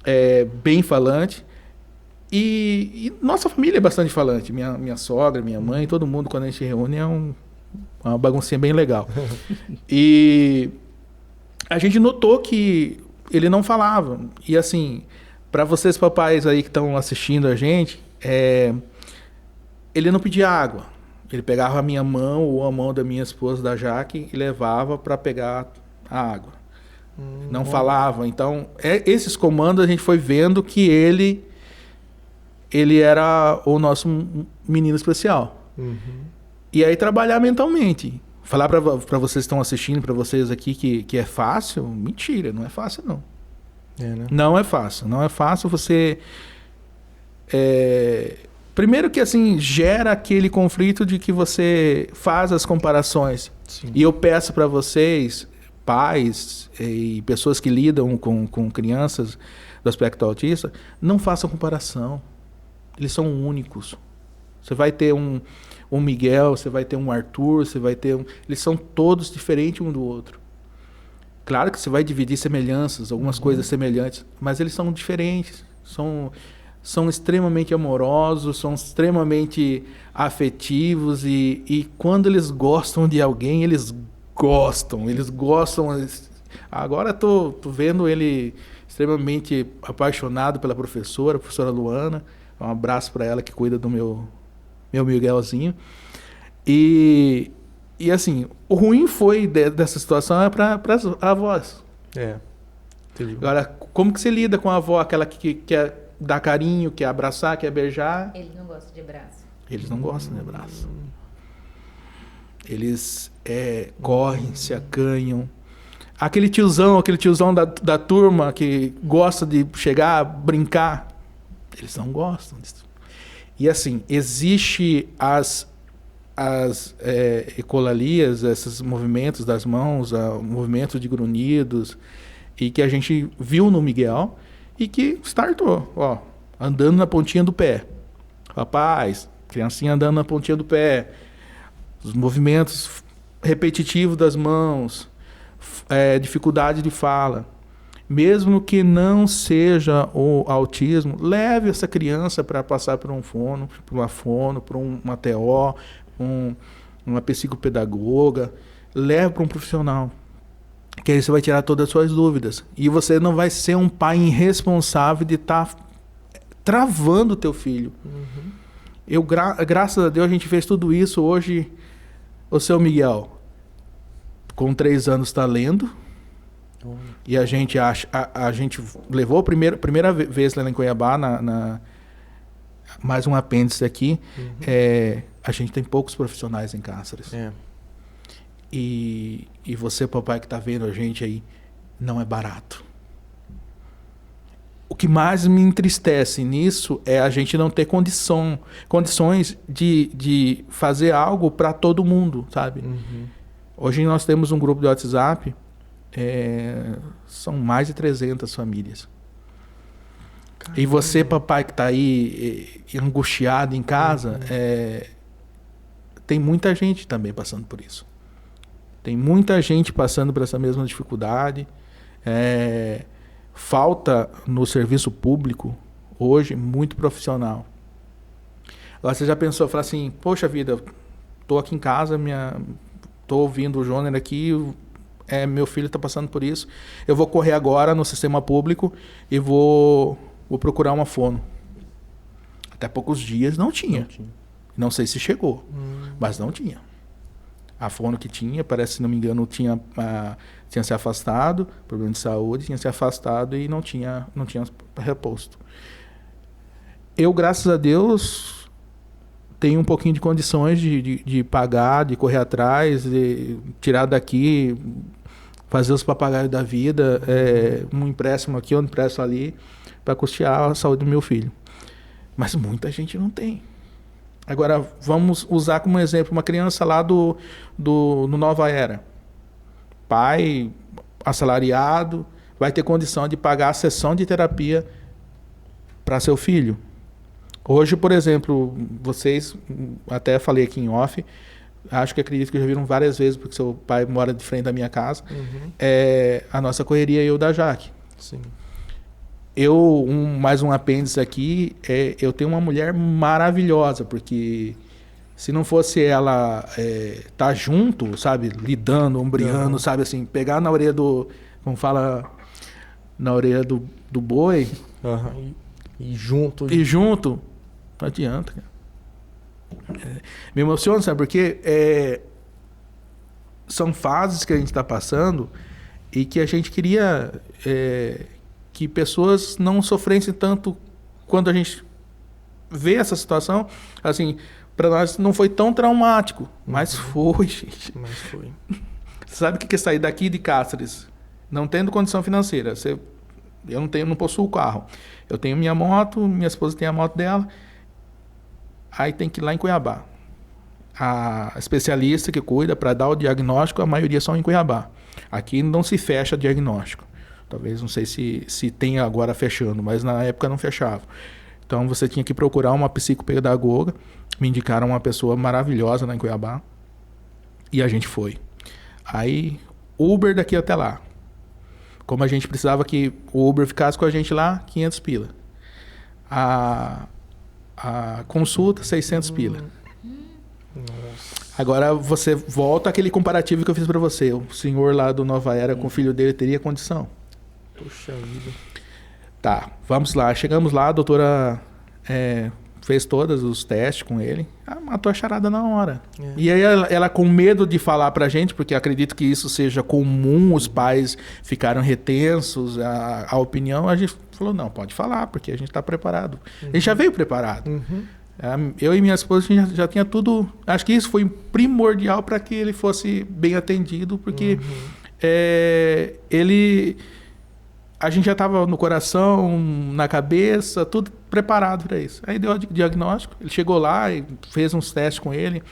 É bem falante. E nossa família é bastante falante. Minha sogra, minha mãe, todo mundo, quando a gente se reúne, é uma baguncinha bem legal. E a gente notou que ele não falava. E assim, para vocês papais aí que estão assistindo a gente, ele não pedia água. Ele pegava a minha mão ou a mão da minha esposa, da Jaque, e levava para pegar a água. Não falava. Então, esses comandos a gente foi vendo que ele era o nosso menino especial. E aí trabalhar mentalmente. Falar para vocês que estão assistindo, para vocês aqui que é fácil, mentira, não é fácil não. Né? Não é fácil. Não é fácil você... Primeiro que assim, gera aquele conflito de que você faz as comparações. Sim. E eu peço para vocês, pais e pessoas que lidam com crianças do aspecto autista, não façam comparação. Eles são únicos. Você vai ter um Miguel, você vai ter um Arthur, você vai ter eles são todos diferentes um do outro. Claro que você vai dividir semelhanças, algumas coisas semelhantes, mas eles são diferentes. São extremamente amorosos, são extremamente afetivos e quando eles gostam de alguém, eles gostam. Agora tô vendo ele extremamente apaixonado pela professora, a professora Luana. Um abraço para ela que cuida do meu Miguelzinho. E assim, o ruim foi dessa situação é para as avós. Agora, como que você lida com a avó, aquela que quer dar carinho, quer abraçar, quer beijar? Ele não gosta de abraço. Eles não gostam de abraço. Eles correm, se acanham. Aquele tiozão da turma que gosta de chegar, brincar, eles não gostam disso. E assim, existe as ecolalias, esses movimentos das mãos, o movimento de grunhidos, e que a gente viu no Miguel e que startou, andando na pontinha do pé. Rapaz, criancinha andando na pontinha do pé, os movimentos repetitivos das mãos, dificuldade de fala. Mesmo que não seja o autismo, leve essa criança para passar por um fono, por uma fono, por uma TO, uma psicopedagoga, leve para um profissional. Que aí você vai tirar todas as suas dúvidas. E você não vai ser um pai irresponsável de estar travando o teu filho. Graças a Deus, a gente fez tudo isso. Hoje, o seu Miguel, com 3 anos, está lendo. E a gente levou a primeira vez lá em Cuiabá, mais um apêndice aqui. A gente tem poucos profissionais em Cáceres. E você, papai, que está vendo a gente aí, não é barato. O que mais me entristece nisso é a gente não ter condições de fazer algo para todo mundo, sabe? Hoje nós temos um grupo de WhatsApp, são mais de 300 famílias. Caramba. E você, papai, que está aí angustiado em casa, tem muita gente também passando por isso. Tem muita gente passando por essa mesma dificuldade. Falta no serviço público, hoje, muito profissional. Agora, você já pensou, falar assim, poxa vida, estou aqui em casa, estou ouvindo o Júnior aqui, meu filho está passando por isso, eu vou correr agora no sistema público e vou procurar uma fono. Até poucos dias não tinha. Não sei se chegou, mas não tinha. A fono que tinha, parece, se não me engano, tinha se afastado, problema de saúde, tinha se afastado e não tinha reposto. Eu, graças a Deus, tenho um pouquinho de condições de pagar, de correr atrás, de tirar daqui, fazer os papagaios da vida, um empréstimo aqui, um empréstimo ali, para custear a saúde do meu filho. Mas muita gente não tem. Agora, vamos usar como exemplo uma criança lá no Nova Era. Pai assalariado, vai ter condição de pagar a sessão de terapia para seu filho. Hoje, por exemplo, vocês, até falei aqui em off, acredito que já viram várias vezes, porque seu pai mora de frente da minha casa, a nossa correria eu da Jaque. Sim. Mais um apêndice aqui, eu tenho uma mulher maravilhosa, porque se não fosse ela tá junto, sabe, lidando, ombreando, sabe, assim, pegar na orelha como fala, na orelha do boi, e junto, não adianta, cara. Me emociona, sabe, porque são fases que a gente está passando e que a gente queria que pessoas não sofressem tanto quando a gente vê essa situação. Assim, para nós não foi tão traumático, mas foi, gente. Mas foi. Sabe o que é sair daqui de Cáceres, não tendo condição financeira? Eu não possuo carro. Eu tenho minha moto, minha esposa tem a moto dela. Aí tem que ir lá em Cuiabá. A especialista que cuida para dar o diagnóstico, a maioria são em Cuiabá. Aqui não se fecha diagnóstico. Talvez, não sei se tem agora fechando, mas na época não fechava. Então você tinha que procurar uma psicopedagoga. Me indicaram uma pessoa maravilhosa lá em Cuiabá. E a gente foi. Aí, Uber daqui até lá. Como a gente precisava que o Uber ficasse com a gente lá, 500 pila. A consulta, 600 pila. Nossa. Agora você volta àquele comparativo que eu fiz para você. O senhor lá do Nova Era com o filho dele teria condição? Puxa vida. Tá, vamos lá. Chegamos lá, a doutora fez todos os testes com ele. Matou a charada na hora. E aí ela com medo de falar pra gente, porque acredito que isso seja comum, os pais ficaram retensos, a opinião, a gente falou, não, pode falar, porque a gente está preparado. A gente já veio preparado. Eu e minha esposa, a gente já tinha tudo. Acho que isso foi primordial para que ele fosse bem atendido, porque a gente já estava no coração, na cabeça, tudo preparado para isso. Aí deu o diagnóstico, ele chegou lá e fez uns testes com ele.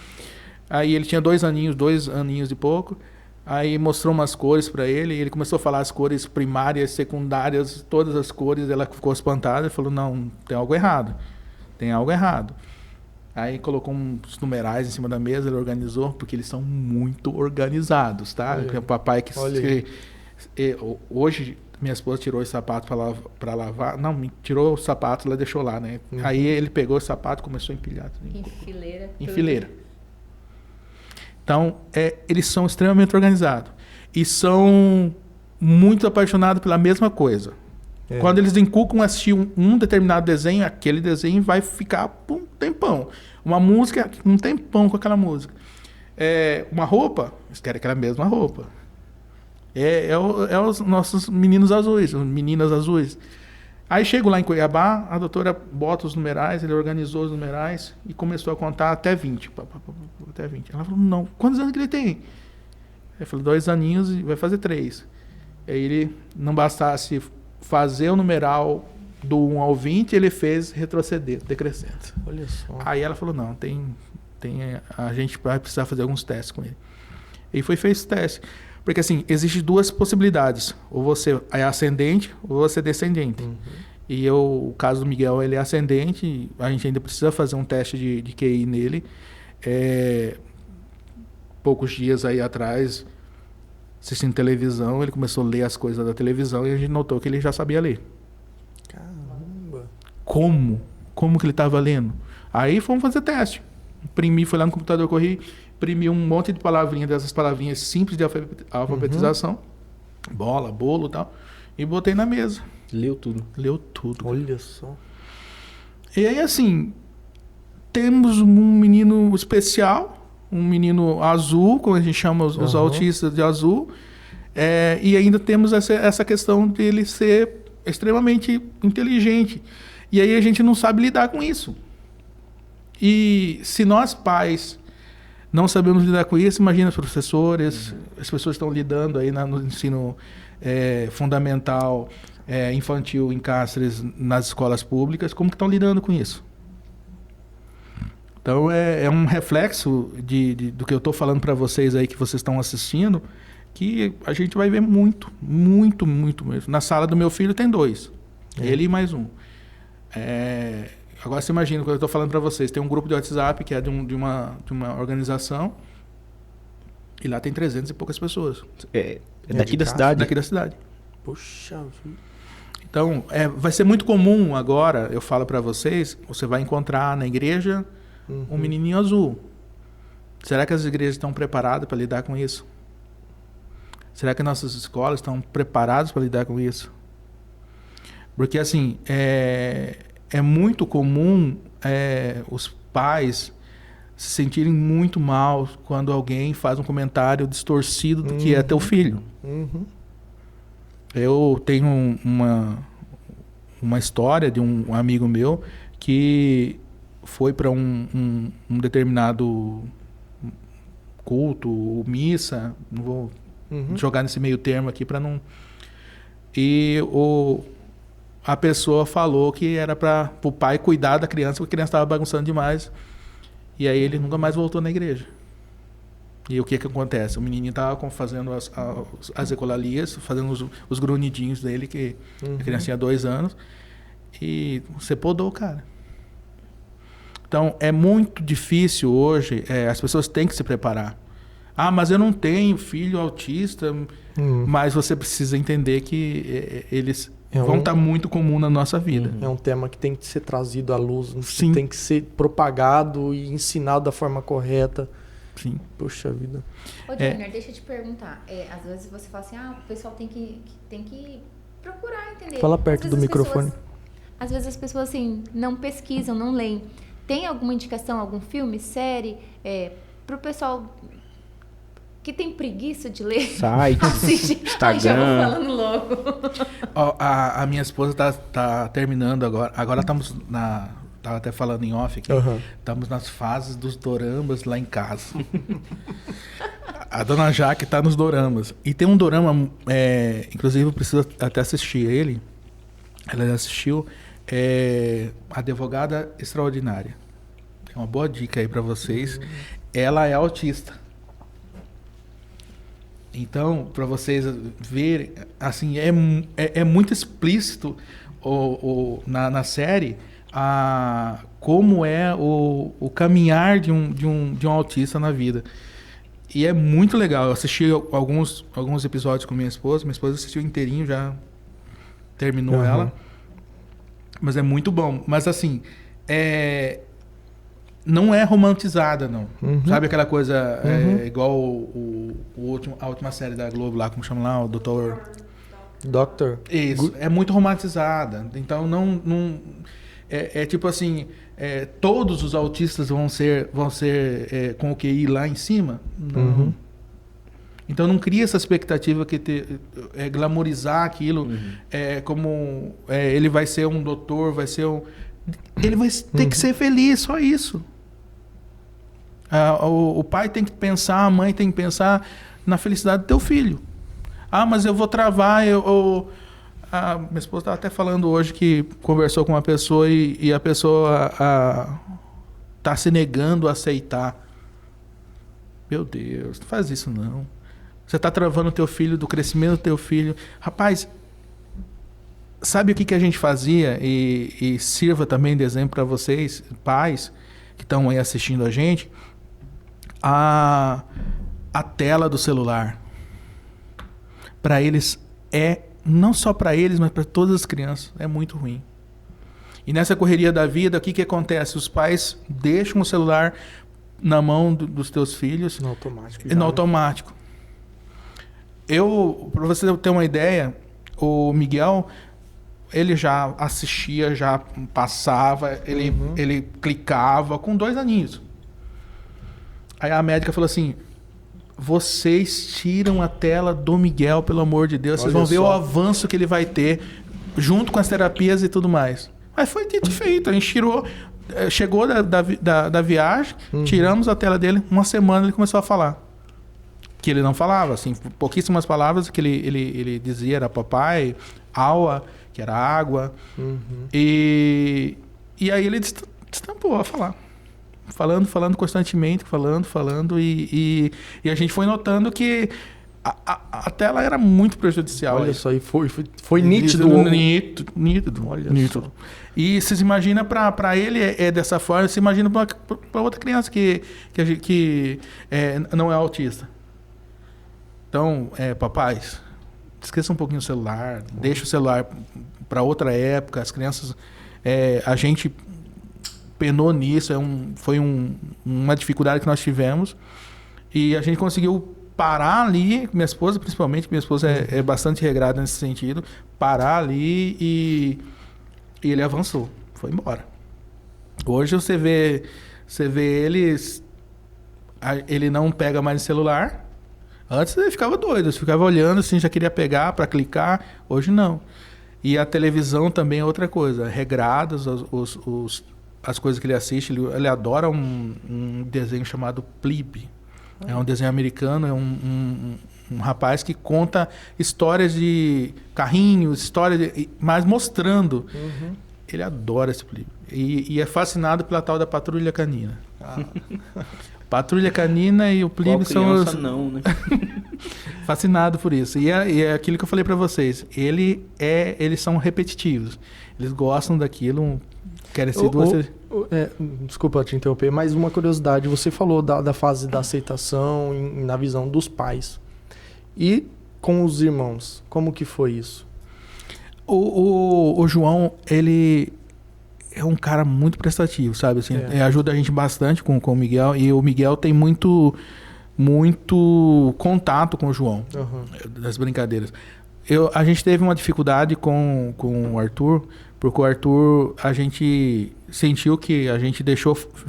Aí ele tinha 2 aninhos e pouco. Aí mostrou umas cores para ele, e ele começou a falar as cores primárias, secundárias, todas as cores. Ela ficou espantada e falou, não, tem algo errado. Aí colocou uns numerais em cima da mesa, ele organizou, porque eles são muito organizados, tá? O papai que hoje minha esposa tirou esse sapato para lavar. Não, tirou o sapato, ela deixou lá, né? Aí ele pegou o sapato e começou a empilhar. Em fileira. Então, eles são extremamente organizados. E são muito apaixonados pela mesma coisa. Quando eles inculcam assistir um determinado desenho, aquele desenho vai ficar por um tempão. Uma música, um tempão com aquela música. Uma roupa, eles querem aquela mesma roupa. Os nossos meninos azuis, meninas azuis. Aí chego lá em Cuiabá, a doutora bota os numerais, ele organizou os numerais e começou a contar até 20. Até 20. Ela falou, não, quantos anos que ele tem? Eu falei, 2 aninhos e vai fazer 3. Aí ele, não bastasse fazer o numeral do 1 ao 20, ele fez retroceder, decrescendo. Olha só. Aí ela falou, não, a gente vai precisar fazer alguns testes com ele. E foi feito esse teste. Porque assim, existem 2 possibilidades. Ou você é ascendente, ou você é descendente. E o caso do Miguel, ele é ascendente. A gente ainda precisa fazer um teste de QI nele. Poucos dias aí atrás, assistindo televisão, ele começou a ler as coisas da televisão e a gente notou que ele já sabia ler. Caramba! Como que ele estava lendo? Aí fomos fazer teste. Fui lá no computador, imprimi um monte de palavrinhas, dessas palavrinhas simples de alfabetização. Bola, bolo e tal. E botei na mesa. Leu tudo. Olha só. E aí, assim, temos um menino especial, um menino azul, como a gente chama os autistas de azul. E ainda temos essa questão de ele ser extremamente inteligente. E aí a gente não sabe lidar com isso. E se nós, pais, não sabemos lidar com isso, imagina os professores, as pessoas que estão lidando aí no ensino fundamental, infantil em Cáceres, nas escolas públicas, como que estão lidando com isso? Então, é um reflexo do que eu estou falando para vocês aí, que vocês estão assistindo, que a gente vai ver muito, muito, muito mesmo. Na sala do meu filho tem 2. Ele e mais um. Agora você imagina o que eu estou falando para vocês. Tem um grupo de WhatsApp que é de uma organização e lá tem 300 e poucas pessoas. É daqui da cidade? Daqui da cidade. Poxa vida. Então, vai ser muito comum agora, eu falo para vocês, você vai encontrar na igreja um menininho azul. Será que as igrejas estão preparadas para lidar com isso? Será que nossas escolas estão preparadas para lidar com isso? Porque, assim, é muito comum os pais se sentirem muito mal quando alguém faz um comentário distorcido do que é teu filho. Eu tenho uma história de um amigo meu que foi para um determinado culto, ou missa, não vou jogar nesse meio termo aqui para não... E a pessoa falou que era para o pai cuidar da criança, porque a criança estava bagunçando demais. E aí ele nunca mais voltou na igreja. E o que acontece? O menininho estava fazendo as ecolalias, fazendo os grunhidinhos dele, que a criança tinha 2 anos, e você podou o cara. Então, é muito difícil hoje, as pessoas têm que se preparar. Ah, mas eu não tenho filho autista, mas você precisa entender que eles vão estar muito comum na nossa vida. É um tema que tem que ser trazido à luz, Sim. Tem que ser propagado e ensinado da forma correta. Sim. Poxa vida. Ô, Junior, deixa eu te perguntar. Às vezes você fala assim, o pessoal tem que procurar entender. Fala perto do microfone. Às vezes as pessoas, assim, não pesquisam, não leem. Tem alguma indicação, algum filme, série, pro pessoal que tem preguiça de ler? Site, Instagram. Já vou falando logo. A minha esposa tá terminando agora. Agora estamos Tava até falando em off aqui. Estamos nas fases dos doramas lá em casa. A dona Jaque tá nos doramas. E tem um dorama, inclusive eu preciso até assistir ele. Ela assistiu Advogada Extraordinária. É uma boa dica aí para vocês. Ela é autista. Então, para vocês verem, assim, é muito explícito na série como é o caminhar de um autista na vida. E é muito legal. Eu assisti alguns episódios com minha esposa. Minha esposa assistiu inteirinho, já terminou ela. Mas é muito bom. Mas assim, não é romantizada, não. Sabe aquela coisa igual a última série da Globo lá, como chama lá? O Doctor. Isso. É muito romantizada. Então não tipo assim, todos os autistas vão ser com o QI lá em cima? Não. Então não cria essa expectativa que glamorizar aquilo como ele vai ser um doutor, ele vai ter que ser feliz, só isso. O pai tem que pensar, a mãe tem que pensar na felicidade do teu filho. Mas eu vou travar, minha esposa estava até falando hoje que conversou com uma pessoa e a pessoa está se negando a aceitar. Meu Deus, não faz isso não. Você está travando o teu filho, do crescimento do teu filho. Rapaz, sabe o que a gente fazia? E sirva também de exemplo para vocês, pais, que estão aí assistindo a gente. A tela do celular. Para eles não só para eles, mas para todas as crianças, é muito ruim. E nessa correria da vida, o que acontece? Os pais deixam o celular na mão dos teus filhos. No automático. No automático. Para você ter uma ideia, o Miguel, ele já assistia, já passava, ele clicava com 2 aninhos. Aí a médica falou assim: vocês tiram a tela do Miguel, pelo amor de Deus. Vocês vão ver o avanço que ele vai ter, junto com as terapias e tudo mais. Mas foi dito e feito. A gente tirou, chegou da viagem, tiramos a tela dele. 1 semana ele começou a falar. Que ele não falava, assim, pouquíssimas palavras que ele dizia. Era papai, aua, que era água. E aí ele destampou a falar. falando constantemente, falando, e a gente foi notando que a tela era muito prejudicial. Olha só, e foi nítido. Nítido. Olha nítido. só. E você se imagina, para ele é dessa forma, você imagina para outra criança que não é autista. Então, papais, esqueça um pouquinho o celular, deixa o celular para outra época, as crianças, a gente penou nisso, foi uma dificuldade que nós tivemos, e a gente conseguiu parar ali, minha esposa principalmente, minha esposa é bastante regrada nesse sentido, parar ali e ele avançou, foi embora. Hoje você vê ele não pega mais no celular. Antes ele ficava doido, você ficava olhando assim, já queria pegar para clicar, hoje não. E a televisão também é outra coisa, regradas, as coisas que ele assiste, ele adora um desenho chamado Plib. É um desenho americano, é um rapaz que conta histórias de carrinhos, mas mostrando. Uhum. Ele adora esse Plib. E é fascinado pela tal da Patrulha Canina. Patrulha Canina e o Plib são os... não, né? Fascinado por isso. E é aquilo que eu falei para vocês. Eles são repetitivos. Eles gostam daquilo, querem ser duas... Desculpa te interromper, mas uma curiosidade. Você falou da fase da aceitação na visão dos pais. E com os irmãos, como que foi isso? O João, ele é um cara muito prestativo, sabe? Assim, ajuda a gente bastante com o Miguel. E o Miguel tem muito contato com o João, das brincadeiras. A gente teve uma dificuldade com o Arthur, porque o Arthur, a gente sentiu que a gente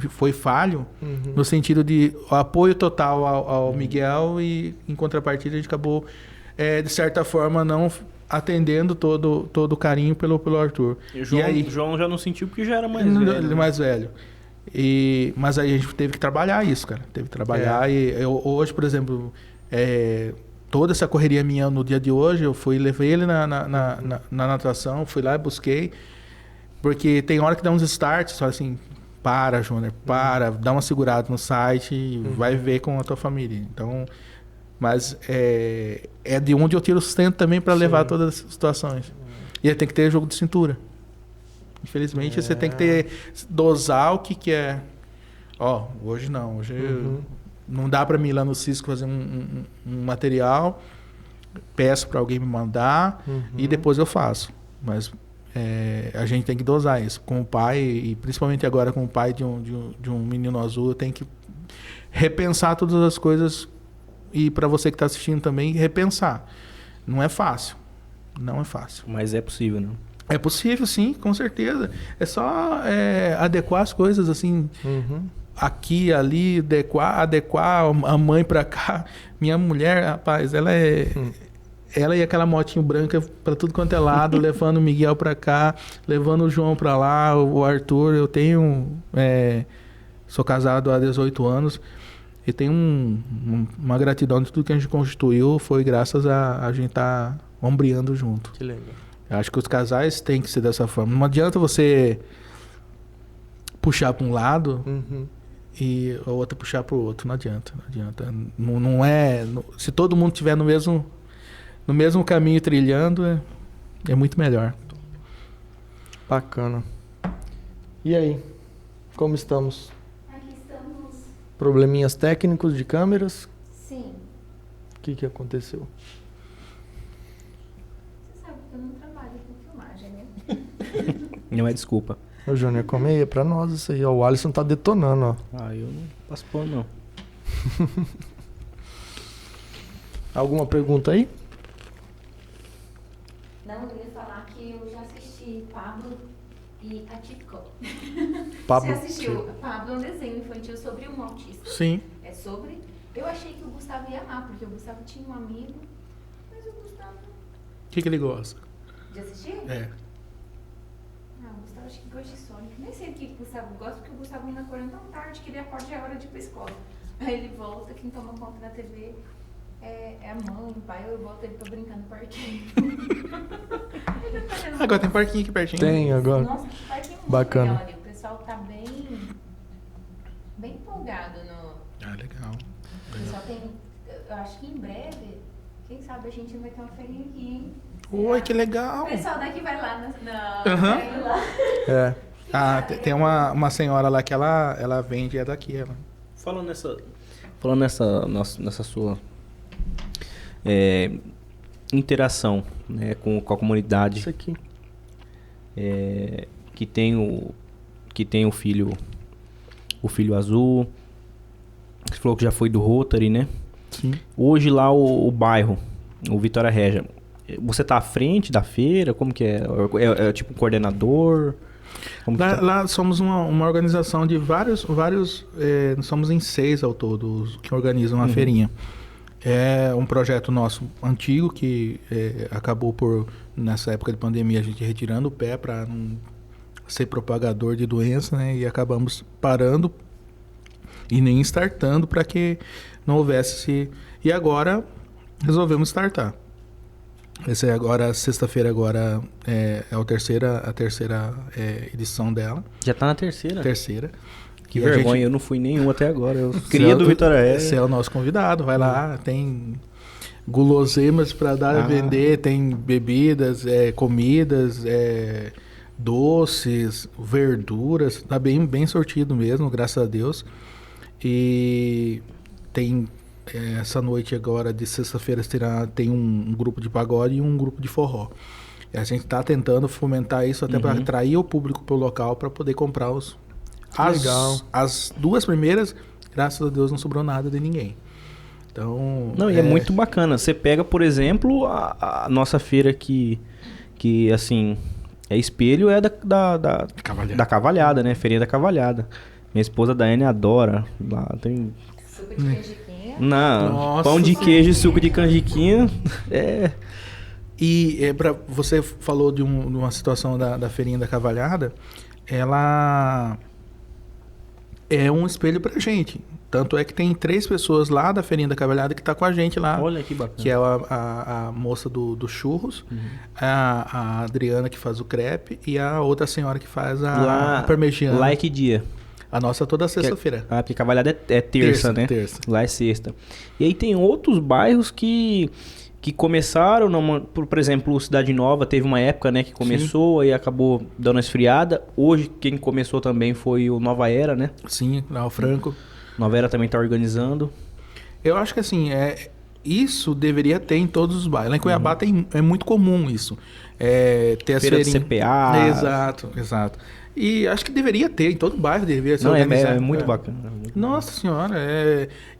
foi falho, no sentido de apoio total ao Miguel, e em contrapartida a gente acabou, de certa forma, não atendendo todo o carinho pelo Arthur. E o João já não sentiu porque já era mais velho. Ele é mais velho. Mas aí a gente teve que trabalhar isso, cara. Teve que trabalhar. E hoje, por exemplo, toda essa correria minha no dia de hoje, eu levei ele na natação, fui lá e busquei. Porque tem hora que dá uns starts, fala assim, para, Júnior, dá uma segurada no site e vai ver com a tua família. Então, mas é de onde eu tiro o sustento também para levar todas as situações. E aí tem que ter jogo de cintura. Infelizmente, você tem que dosar o que é. Hoje não. Hoje não dá para mim ir lá no Cisco fazer um material, peço para alguém me mandar e depois eu faço. Mas a gente tem que dosar isso. Com o pai, e principalmente agora com o pai de um menino azul, eu tenho que repensar todas as coisas. E para você que está assistindo também, repensar. Não é fácil. Não é fácil. Mas é possível, não? É possível, sim, com certeza. É só adequar as coisas, assim, aqui, ali, adequar a mãe para cá. Minha mulher, rapaz, ela e aquela motinho branca para tudo quanto é lado, levando o Miguel para cá, levando o João para lá, o Arthur. Eu sou casado há 18 anos e tenho uma gratidão de tudo que a gente constituiu, foi graças a gente estar ombreando junto. Que legal. Eu acho que os casais têm que ser dessa forma. Não adianta você puxar para um lado e a outra puxar para o outro. Não adianta. Não é... Se todo mundo estiver no mesmo caminho trilhando, é muito melhor. Bacana. E aí? Como estamos? Aqui estamos. Probleminhas técnicos de câmeras? Sim. O que aconteceu? Eu não trabalho com filmagem, né? Não é desculpa. Ô, Júnior, come aí, é pra nós isso aí. O Alisson tá detonando, ó. Eu não passo pano, não. Alguma pergunta aí? Não, eu ia falar que eu já assisti Pablo e Atípico. Pablo. Você assistiu? Pablo é um desenho infantil sobre um autista. Sim. É sobre... Eu achei que o Gustavo ia amar, porque o Gustavo tinha um amigo, mas o Gustavo... O que ele gosta? De assistir? O Gustavo acho que gosta de Sonic. Nem sei o que o Gustavo gosta, porque o Gustavo ainda acorda tão tarde que ele acorda já é hora de ir pra escola. Aí ele volta, quem toma conta da TV é a mãe, o pai, eu boto ele pra brincar no parquinho. Agora tem parquinho aqui pertinho. Tem, agora. Nossa, que parquinho muito bacana. legal ali. O pessoal tá bem empolgado no... Ah, legal. O pessoal tem... Eu acho que em breve, quem sabe a gente vai ter uma feirinha aqui, hein? Oi, que legal. O pessoal daqui vai lá Aham. vai lá. É. Ah, tem uma senhora lá que ela vende, é daqui, ela. Falando nessa sua interação, né, com a comunidade. Isso aqui. Que tem o filho azul. Você falou que já foi do Rotary, né? Sim. Hoje lá o bairro, o Vitória Régia, você tá à frente da feira? Como que é? É tipo coordenador? Como que tá? Lá somos uma organização de vários nós somos em 6 ao todo que organizam a feirinha. É um projeto nosso antigo que acabou por, nessa época de pandemia, a gente retirando o pé para não ser propagador de doença, né? E acabamos parando e nem startando para que não houvesse E agora resolvemos startar. Essa é agora, sexta-feira agora é a terceira edição dela. Já tá na terceira? Terceira. Que E a vergonha, gente- eu não fui nenhum até agora. Eu queria do Vitória Régia. Você é o nosso convidado, vai lá, tem guloseimas para dar a vender, tem bebidas, comidas, doces, verduras, tá bem sortido mesmo, graças a Deus. E tem essa noite agora de sexta-feira tem um grupo de pagode e um grupo de forró. E a gente está tentando fomentar isso até para atrair o público para o local para poder comprar Legal. As 2 primeiras, graças a Deus, não sobrou nada de ninguém. Então. Não, e é muito bacana. Você pega, por exemplo, a nossa feira que assim, é espelho, é da Cavalhada, né? Feirinha da Cavalhada. Minha esposa Daiane adora. Lá tem... Suco de canjiquinha. Não, Nossa pão de queijo e suco de canjiquinha. E você falou de uma situação da Feirinha da Cavalhada, ela é um espelho pra gente. Tanto é que tem 3 pessoas lá da Feirinha da Cavalhada que tá com a gente lá. Olha que bacana. Que é a moça do churros, a Adriana que faz o crepe e a outra senhora que faz a parmegiana. Lá é que dia? A nossa toda sexta-feira. Porque Cavalhada é terça, né? Terça. Lá é sexta. E aí tem outros bairros que começaram, por exemplo, Cidade Nova teve uma época, né, que começou e acabou dando uma esfriada. Hoje quem começou também foi o Nova Era, né? Sim, lá o Franco. Nova Era também tá organizando. Eu acho que assim, isso deveria ter em todos os bairros. Lá em Cuiabá é muito comum isso. Ter as Feira de feirinhas. CPA. Exato. E acho que deveria ter, em todo bairro deveria ser Não, organizado. é muito bacana. É muito Nossa senhora,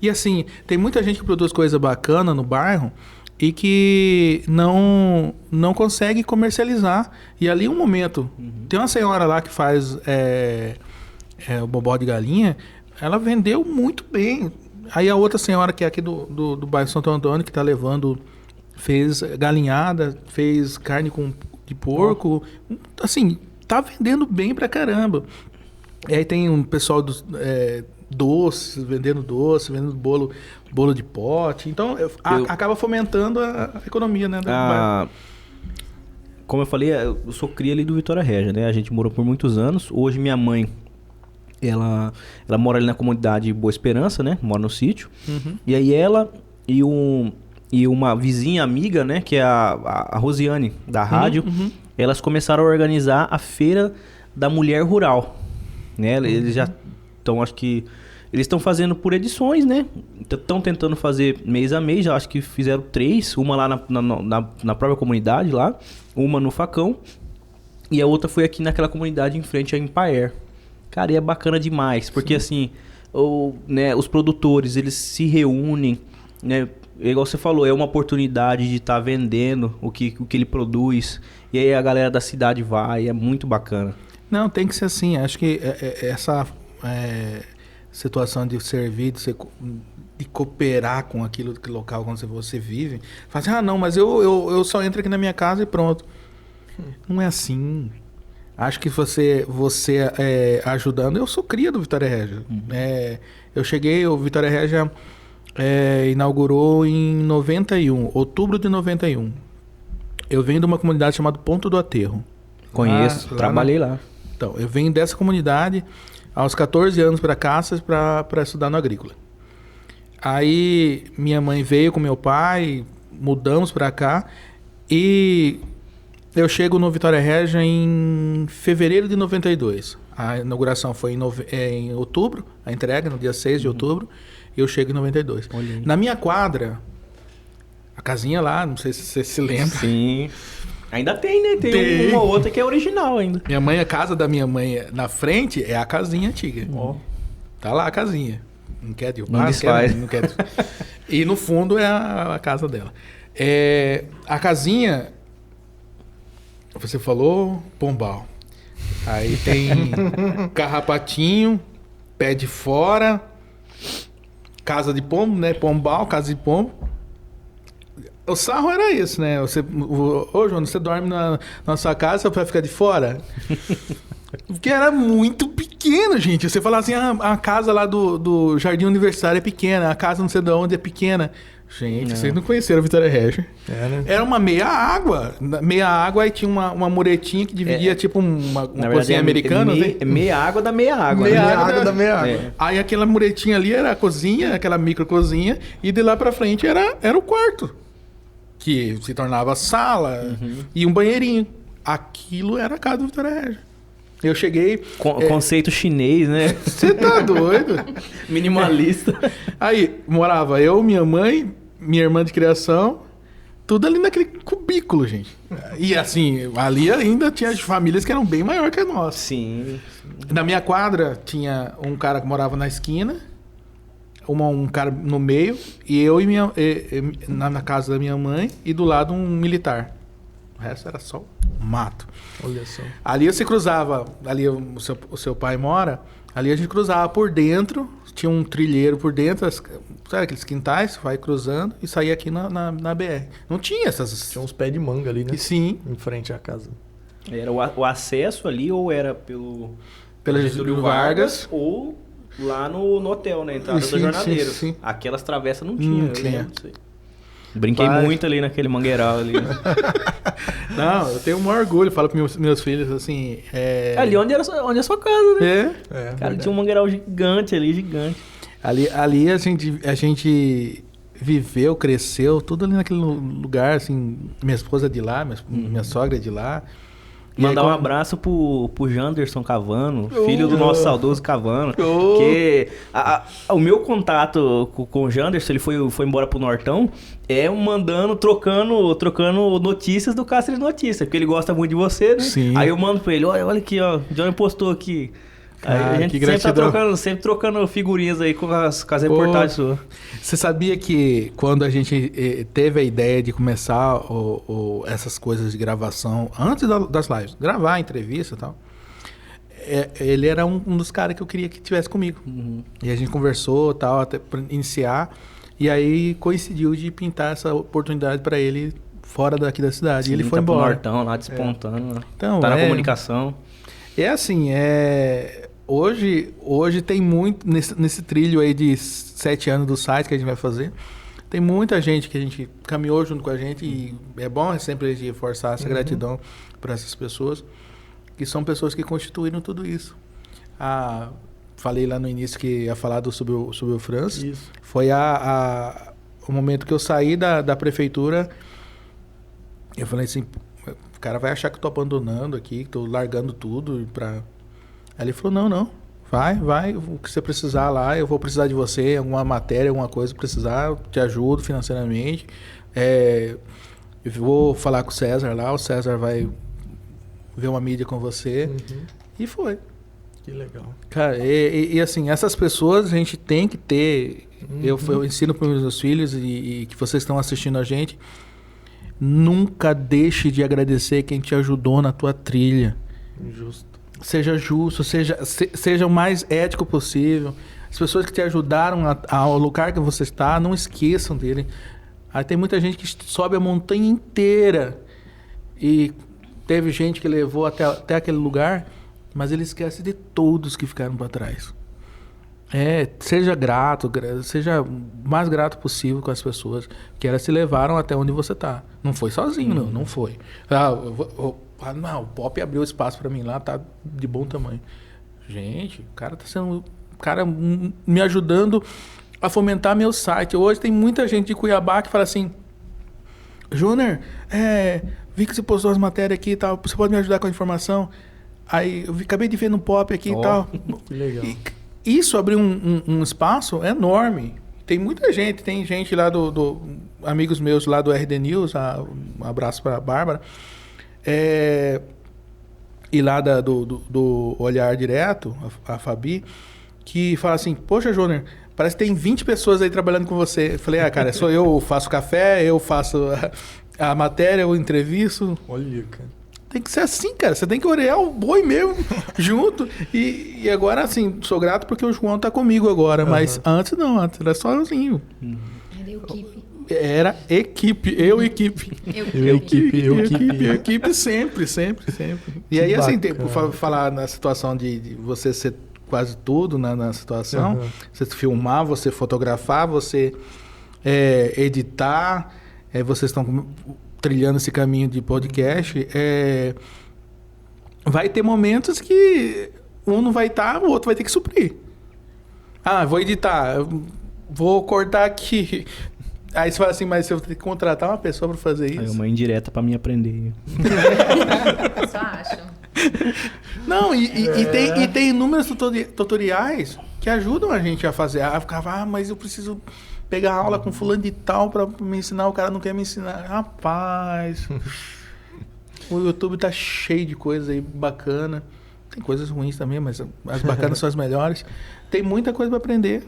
E assim, tem muita gente que produz coisa bacana no bairro e que não consegue comercializar. E ali um momento, tem uma senhora lá que faz o bobó de galinha, ela vendeu muito bem. Aí a outra senhora que é aqui do bairro Santo Antônio, que está levando, fez galinhada, fez carne de porco, assim, tá vendendo bem pra caramba. E aí tem um pessoal dos doces, vendendo bolo de pote. Então, acaba fomentando a economia, né? Do bairro. Como eu falei, eu sou cria ali do Vitória Régia, né? A gente morou por muitos anos. Hoje minha mãe, ela mora ali na comunidade Boa Esperança, né? Mora no sítio. E aí ela e uma vizinha amiga, né? Que é a Rosiane, da rádio. Elas começaram a organizar a Feira da Mulher Rural, né? Eles já estão, acho que... Eles estão fazendo por edições, né? Estão tentando fazer mês a mês, já acho que fizeram 3. Uma lá na própria comunidade lá, uma no Facão. E a outra foi aqui naquela comunidade em frente a Empaer. Cara, e é bacana demais, porque assim, os produtores, eles se reúnem, né? Igual você falou, é uma oportunidade de estar vendendo o que ele produz. E aí a galera da cidade vai, é muito bacana. Não, tem que ser assim. Acho que essa situação de servir, de cooperar com aquilo que local onde você vive, fala assim, não, mas eu só entro aqui na minha casa e pronto. Não é assim. Acho que você ajudando... Eu sou cria do Vitória Régia. Eu cheguei, o Vitória Régia inaugurou em 91, outubro de 91. Eu venho de uma comunidade chamada Ponto do Aterro. Conheço, trabalhei lá. Então, eu venho dessa comunidade, aos 14 anos para Caças para estudar no Agrícola. Aí minha mãe veio com meu pai, mudamos para cá e eu chego no Vitória Regia em fevereiro de 92. A inauguração foi em outubro, a entrega no dia 6 de outubro, e eu chego em 92. Olhei. Na minha quadra, a casinha lá, não sei se você se lembra. Sim. Ainda tem, né? Tem uma outra que é original ainda. Minha mãe, a casa da minha mãe na frente é a casinha antiga. Ó. Tá lá a casinha. Não quer derrubar, Não desfaz. não quer. E no fundo é a casa dela. A casinha, você falou, pombal. Aí tem carrapatinho, pé de fora, casa de pombo, né? Pombal, casa de pombo. O sarro era isso, né? Ô, João, você dorme na sua casa pra ficar de fora? Porque era muito pequeno, gente. Você fala assim, a casa lá do Jardim Universitário é pequena, a casa não sei de onde é pequena. Gente, vocês não conheceram a Vitória Regia. Né? Era uma meia água. Meia água, aí tinha uma muretinha que dividia tipo uma cozinha americana. Meia água da meia água. Meia né? água da meia água. É. Aí aquela muretinha ali era a cozinha, aquela micro cozinha, e de lá pra frente era o quarto, que se tornava sala e um banheirinho. Aquilo era a casa do Vitória Regia. Eu cheguei... Conceito chinês, né? Você tá doido? Minimalista. Aí, morava eu, minha mãe, minha irmã de criação, tudo ali naquele cubículo, gente. E assim, ali ainda tinha as famílias que eram bem maiores que a nossa. Sim. Na minha quadra tinha um cara que morava na esquina, um cara no meio, e eu na casa da minha mãe, e do lado um militar. O resto era só mato. Olha só. Ali você cruzava, ali o seu pai mora, ali a gente cruzava por dentro, tinha um trilheiro por dentro, sabe aqueles quintais, vai cruzando e saía aqui na BR. Não tinha essas... Tinha uns pés de manga ali, né? E sim. Em frente à casa. Era o acesso ali, ou era Pela Getúlio Vargas. ou lá no hotel, né? Entrada Sim, do Jornadeiro. sim, sim. Aquelas travessas não tinha. Não eu tinha. lembro disso aí. Brinquei muito ali naquele mangueiral ali. Não, eu tenho um maior orgulho, falo para meus filhos assim... Ali onde é a sua casa, né? Cara, verdade. tinha um mangueiral gigante ali, gigante. Ali a gente viveu, cresceu, tudo ali naquele lugar, assim... Minha esposa é de lá, minha sogra é de lá. Mandar um abraço pro Janderson Cavano, filho do nosso saudoso Cavano. Que o meu contato com o Janderson, ele foi embora pro Nortão, trocando notícias do Cáceres Notícias, porque ele gosta muito de você, né? Sim. Aí eu mando pra ele, olha aqui, ó, o Johnny postou aqui. Aí a gente sempre trocando figurinhas aí com as reportagens suas. Você sabia que quando a gente teve a ideia de começar essas coisas de gravação, antes das lives, gravar entrevista e tal, ele era um dos caras que eu queria que tivesse comigo. E a gente conversou tal, até pra iniciar, e aí coincidiu de pintar essa oportunidade para ele fora daqui da cidade. Sim, e ele foi tá pro embora. Nortão lá despontando. Então, tá na comunicação. É assim, hoje tem muito, nesse trilho aí de 7 anos do site que a gente vai fazer, tem muita gente que a gente caminhou junto com a gente e é bom sempre a gente reforçar essa gratidão para essas pessoas, que são pessoas que constituíram tudo isso. Falei lá no início que ia falar sobre o Franz. Isso. Foi o momento que eu saí da prefeitura, eu falei assim, o cara vai achar que eu tô abandonando aqui, que tô largando tudo para... Aí ele falou, não, vai, o que você precisar lá, eu vou precisar de você, alguma matéria, alguma coisa precisar, eu te ajudo financeiramente, eu vou falar com o César lá, o César vai ver uma mídia com você, e foi. Que legal. Cara, e assim, essas pessoas a gente tem que ter, eu ensino para os meus filhos e que vocês estão assistindo a gente, nunca deixe de agradecer quem te ajudou na tua trilha. Injusto. Seja justo, seja o mais ético possível. As pessoas que te ajudaram ao lugar que você está, não esqueçam dele. Aí tem muita gente que sobe a montanha inteira e teve gente que levou até aquele lugar, mas ele esquece de todos que ficaram para trás. Seja grato, seja o mais grato possível com as pessoas que elas se levaram até onde você está. Não foi sozinho, não foi. Não, o Pop abriu espaço para mim lá, tá de bom tamanho. Gente, o cara tá sendo... O cara me ajudando a fomentar meu site. Hoje tem muita gente de Cuiabá que fala assim... Júnior, vi que você postou as matérias aqui e tal. Você pode me ajudar com a informação? Aí eu acabei de ver no Pop aqui e tal. Que legal. Isso abriu um espaço enorme. Tem muita gente, tem gente lá amigos meus lá do RD News, um abraço para a Bárbara, e lá do Olhar Direto, a Fabi, que fala assim, poxa, Júnior, parece que tem 20 pessoas aí trabalhando com você. Eu falei, cara, sou eu faço café, eu faço a matéria, eu entrevisto. Olha, cara. Tem que ser assim, cara. Você tem que orear o boi mesmo junto. E agora, assim, sou grato porque o João tá comigo agora. Mas antes não, antes era sozinho. Era equipe, eu equipe. Eu equipe sempre. E aí, assim, por falar na situação de você ser quase tudo na situação, você filmar, você fotografar, você editar, vocês estão trilhando esse caminho de podcast, vai ter momentos que um não vai estar, o outro vai ter que suprir. Vou editar, vou cortar aqui. Aí você fala assim, mas você vai ter que contratar uma pessoa para fazer isso. É uma indireta para mim aprender. Eu só acho. Não, e tem inúmeros tutoriais que ajudam a gente a fazer. Ficava, mas eu preciso pegar aula com fulano de tal para me ensinar, o cara não quer me ensinar. Rapaz, o YouTube tá cheio de coisa aí bacana. Tem coisas ruins também, mas as bacanas são as melhores. Tem muita coisa para aprender.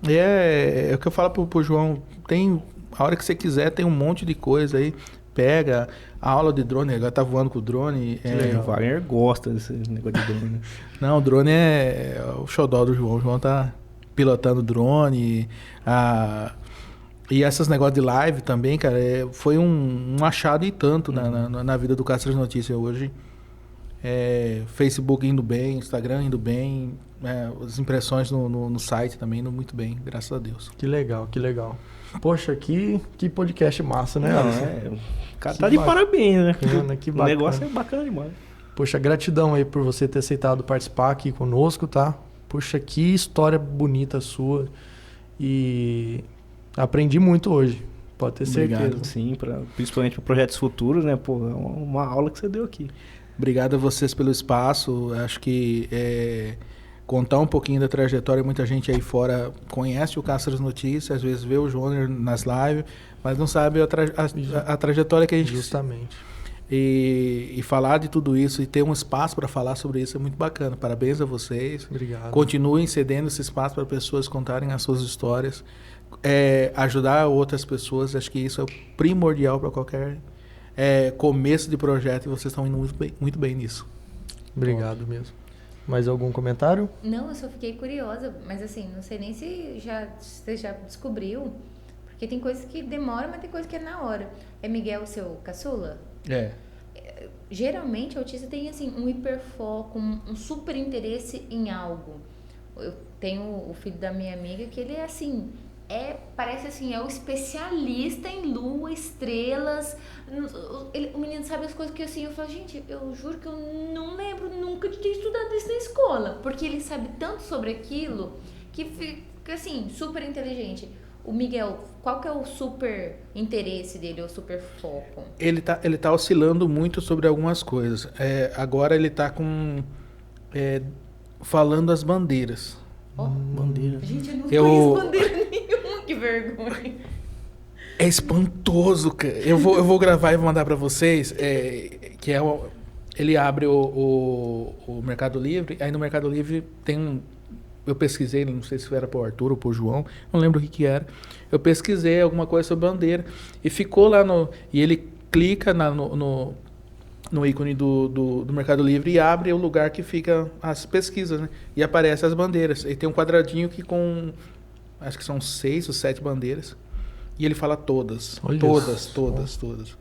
É o que eu falo pro João, a hora que você quiser, tem um monte de coisa aí. Pega a aula de drone, agora tá voando com o drone. O Wagner gosta desse negócio de drone. Não, o drone é o xodó do João. O João tá pilotando drone. E esses negócios de live também, cara, foi um achado e tanto na vida do Cáceres Notícias hoje. Facebook indo bem, Instagram indo bem, as impressões no site também indo muito bem, graças a Deus. Que legal. Poxa, que podcast massa, né, Alisson? O cara tá de parabéns, né? Que bacana. O negócio é bacana demais. Poxa, gratidão aí por você ter aceitado participar aqui conosco, tá? Poxa, que história bonita sua. E aprendi muito hoje, pode ter certeza. Obrigado. Sim, principalmente para projetos futuros, né? Pô, é uma aula que você deu aqui. Obrigado a vocês pelo espaço. Acho que contar um pouquinho da trajetória, muita gente aí fora conhece o Cáceres Notícias, às vezes vê o Júnior nas lives, mas não sabe a trajetória que a gente... Justamente. E falar de tudo isso e ter um espaço para falar sobre isso é muito bacana. Parabéns a vocês. Obrigado. Continuem cedendo esse espaço para pessoas contarem as suas histórias. Ajudar outras pessoas, acho que isso é primordial para qualquer começo de projeto e vocês estão indo muito bem nisso. Obrigado mesmo. Mais algum comentário? Não, eu só fiquei curiosa, mas assim, não sei nem se você já descobriu, porque tem coisas que demoram, mas tem coisa que é na hora. É Miguel o seu caçula? Geralmente, o autista tem assim, um hiperfoco, um super interesse em algo. Eu tenho o filho da minha amiga que ele é assim... parece assim, é o especialista em lua, estrelas. O menino sabe as coisas que assim, eu falo, gente, eu juro que eu não lembro nunca de ter estudado isso na escola. Porque ele sabe tanto sobre aquilo que fica assim, super inteligente. O Miguel, qual que é o super interesse dele, o super foco? Ele tá oscilando muito sobre algumas coisas. Agora ele tá falando as bandeiras. Bandeira. Gente, eu não conheço bandeira nenhuma, que vergonha. É espantoso, cara. Eu vou gravar e vou mandar pra vocês. Ele abre o Mercado Livre, aí no Mercado Livre tem eu pesquisei, não sei se era pro Arthur ou pro João, não lembro o que era. Eu pesquisei alguma coisa sobre bandeira e ficou lá e ele clica no ícone do Mercado Livre e abre o lugar que fica as pesquisas, né? E aparece as bandeiras. E tem um quadradinho que acho que são 6 ou 7 bandeiras. E ele fala todas. Olha Todas.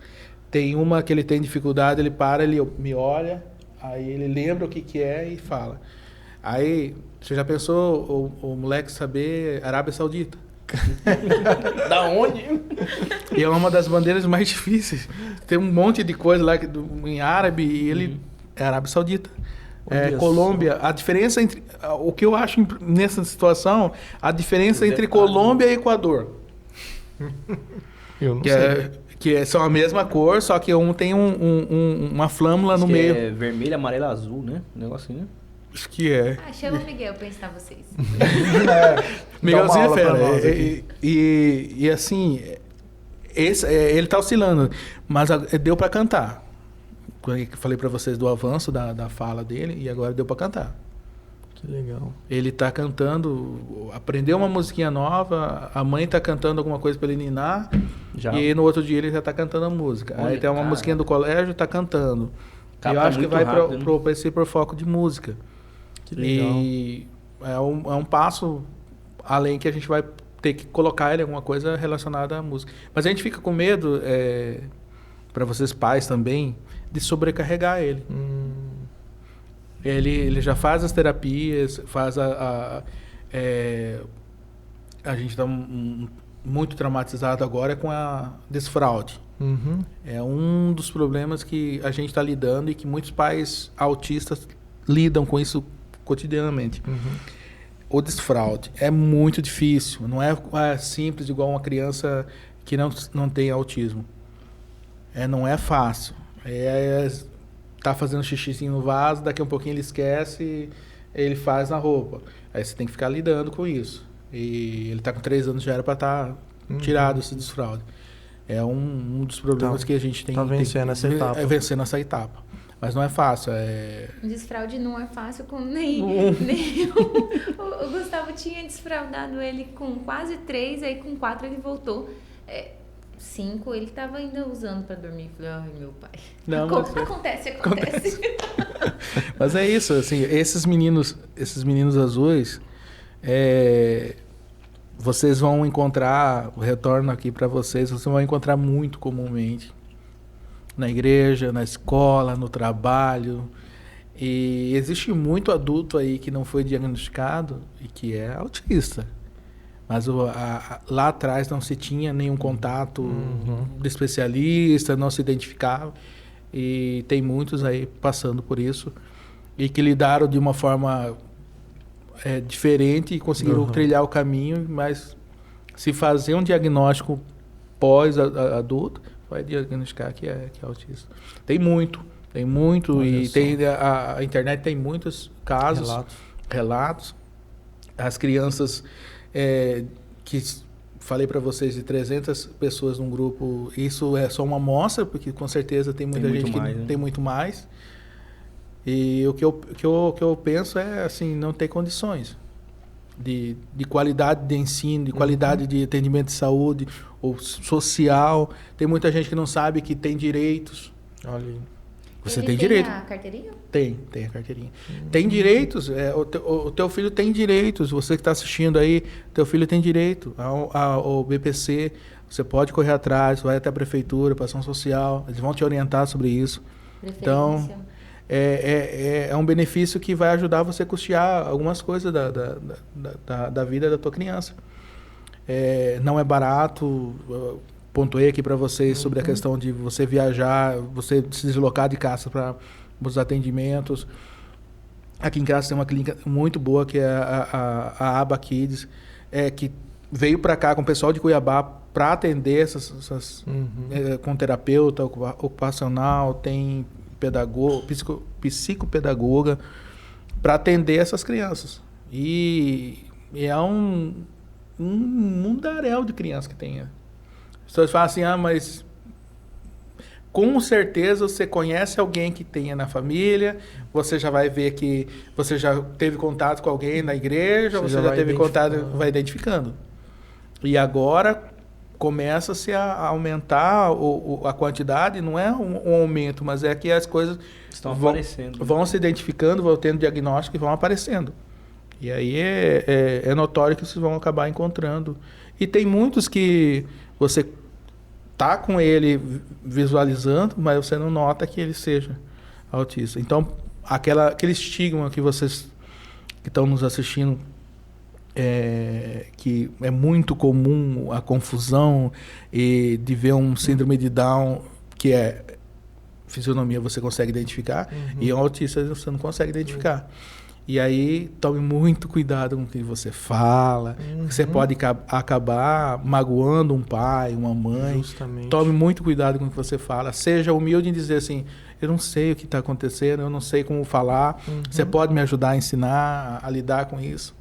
Tem uma que ele tem dificuldade, ele para, ele me olha, aí ele lembra o que é e fala. Aí, você já pensou o moleque saber Arábia Saudita? Da onde? E é uma das bandeiras mais difíceis. Tem um monte de coisa lá em árabe e ele é Arábia Saudita. Colômbia, a diferença entre... O que eu acho nessa situação, a diferença entre Colômbia e Equador. Eu não sei. São a mesma cor, só que um tem uma flâmula no meio. É vermelho, amarelo, azul, né? Um negocinho, né? Acho que é. Chama o Miguel pra ensinar vocês. Miguelzinho é fera. Nós E assim, ele tá oscilando, mas deu pra cantar. Quando eu falei pra vocês do avanço da fala dele, e agora deu pra cantar. Que legal. Ele tá cantando, aprendeu uma musiquinha nova, a mãe tá cantando alguma coisa pra ele ninar, Já. e no outro dia ele já tá cantando a música. Olha, Aí tem uma cara. musiquinha do colégio, tá cantando. Capta Eu acho que muito vai rápido, né? pra esse por foco de música. Que legal. E é um passo além que a gente vai ter que colocar ele em alguma coisa relacionada à música. Mas a gente fica com medo, para vocês pais também, de sobrecarregar ele. Ele já faz as terapias, faz a gente está muito traumatizado agora com a desfraude. Uhum. É um dos problemas que a gente está lidando e que muitos pais autistas lidam com isso cotidianamente. Uhum. O desfraude é muito difícil, não é simples igual uma criança que não tem autismo. Não é fácil. Tá fazendo xixizinho no vaso, daqui a um pouquinho ele esquece, ele faz na roupa. Aí você tem que ficar lidando com isso. E ele tá com 3 anos, já era para estar tirado esse desfraude. É um dos problemas que a gente tem. Tá vencendo essa etapa. É vencendo essa etapa. Mas não é fácil. Desfraude não é fácil com nem o Gustavo tinha desfraudado ele com quase 3, aí com 4 ele voltou. 5 ele tava ainda usando para dormir. Falei, ai meu pai. Não, Acontece. Mas é isso, assim, esses meninos azuis, vocês vão encontrar, o retorno aqui para vocês vão encontrar muito comumente. Na igreja, na escola, no trabalho. E existe muito adulto aí que não foi diagnosticado e que é autista. Mas lá atrás não se tinha nenhum contato de especialista, não se identificava. E tem muitos aí passando por isso. E que lidaram de uma forma diferente e conseguiram trilhar o caminho. Mas se fazer um diagnóstico pós-adulto, vai diagnosticar que é autista. Tem muito. Olha e só. A internet tem muitos casos, relatos. As crianças que falei para vocês de 300 pessoas num grupo, isso é só uma amostra, porque com certeza tem muita gente que tem muito mais. E o que eu penso é assim, não ter condições de qualidade de ensino, de qualidade de atendimento de saúde ou social. Tem muita gente que não sabe que tem direitos. Olha. Você tem direito. Tem a carteirinha? Tem a carteirinha. Tem direitos. O teu filho tem direitos. Você que está assistindo aí, teu filho tem direito ao BPC. Você pode correr atrás, vai até a prefeitura, para ação social. Eles vão te orientar sobre isso. Então, é um benefício que vai ajudar você a custear algumas coisas da vida da tua criança. Não é barato. Pontuei aqui para vocês sobre a questão de você viajar, você se deslocar de casa para os atendimentos. Aqui em casa tem uma clínica muito boa, que é a Aba Kids, que veio para cá com o pessoal de Cuiabá para atender com terapeuta ocupacional, tem psicopedagoga, para atender essas crianças. E é um mundaréu de crianças que tem. As pessoas falam assim, mas com certeza você conhece alguém que tenha na família, você já vai ver que você já teve contato com alguém na igreja, você já teve contato, vai identificando. E agora começa-se a aumentar a quantidade, não é um aumento, mas é que as coisas vão se identificando, vão tendo diagnóstico e vão aparecendo. E aí é notório que vocês vão acabar encontrando. E tem muitos que você tá com ele visualizando, mas você não nota que ele seja autista. Então, aquele estigma que vocês que estão nos assistindo, que é muito comum a confusão de ver um síndrome de Down que é fisionomia você consegue identificar, e um autista você não consegue identificar. E aí, tome muito cuidado com o que você fala. Você pode acabar magoando um pai, uma mãe. Justamente. Tome muito cuidado com o que você fala. Seja humilde em dizer assim, eu não sei o que está acontecendo, eu não sei como falar. Você pode me ajudar a ensinar a lidar com isso?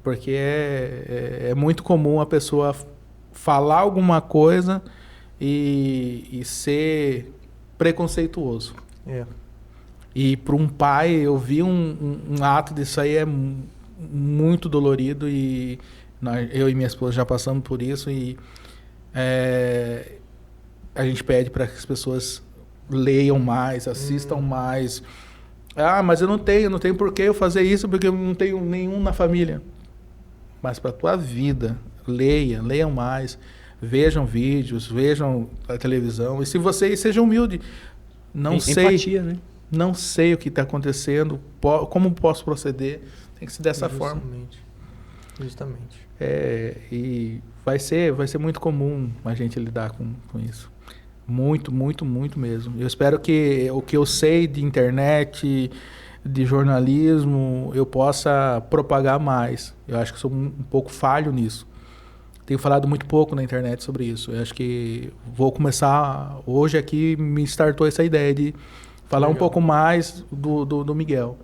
Porque é muito comum a pessoa falar alguma coisa e ser preconceituoso. E para um pai, eu vi um ato disso aí muito dolorido, e eu e minha esposa já passamos por isso, e a gente pede para que as pessoas leiam mais, assistam mais. Mas eu não tenho por que eu fazer isso, porque eu não tenho nenhum na família. Mas para a tua vida, leiam mais, vejam vídeos, vejam a televisão, e se vocês sejam humildes, Empatia, né? Não sei o que está acontecendo, como posso proceder, tem que ser dessa forma. Justamente. E vai ser muito comum a gente lidar com isso. Muito, muito, muito mesmo. Eu espero que o que eu sei de internet, de jornalismo, eu possa propagar mais. Eu acho que sou um pouco falho nisso. Tenho falado muito pouco na internet sobre isso. Eu acho que vou começar, hoje aqui me startou essa ideia de falar um pouco mais do Miguel.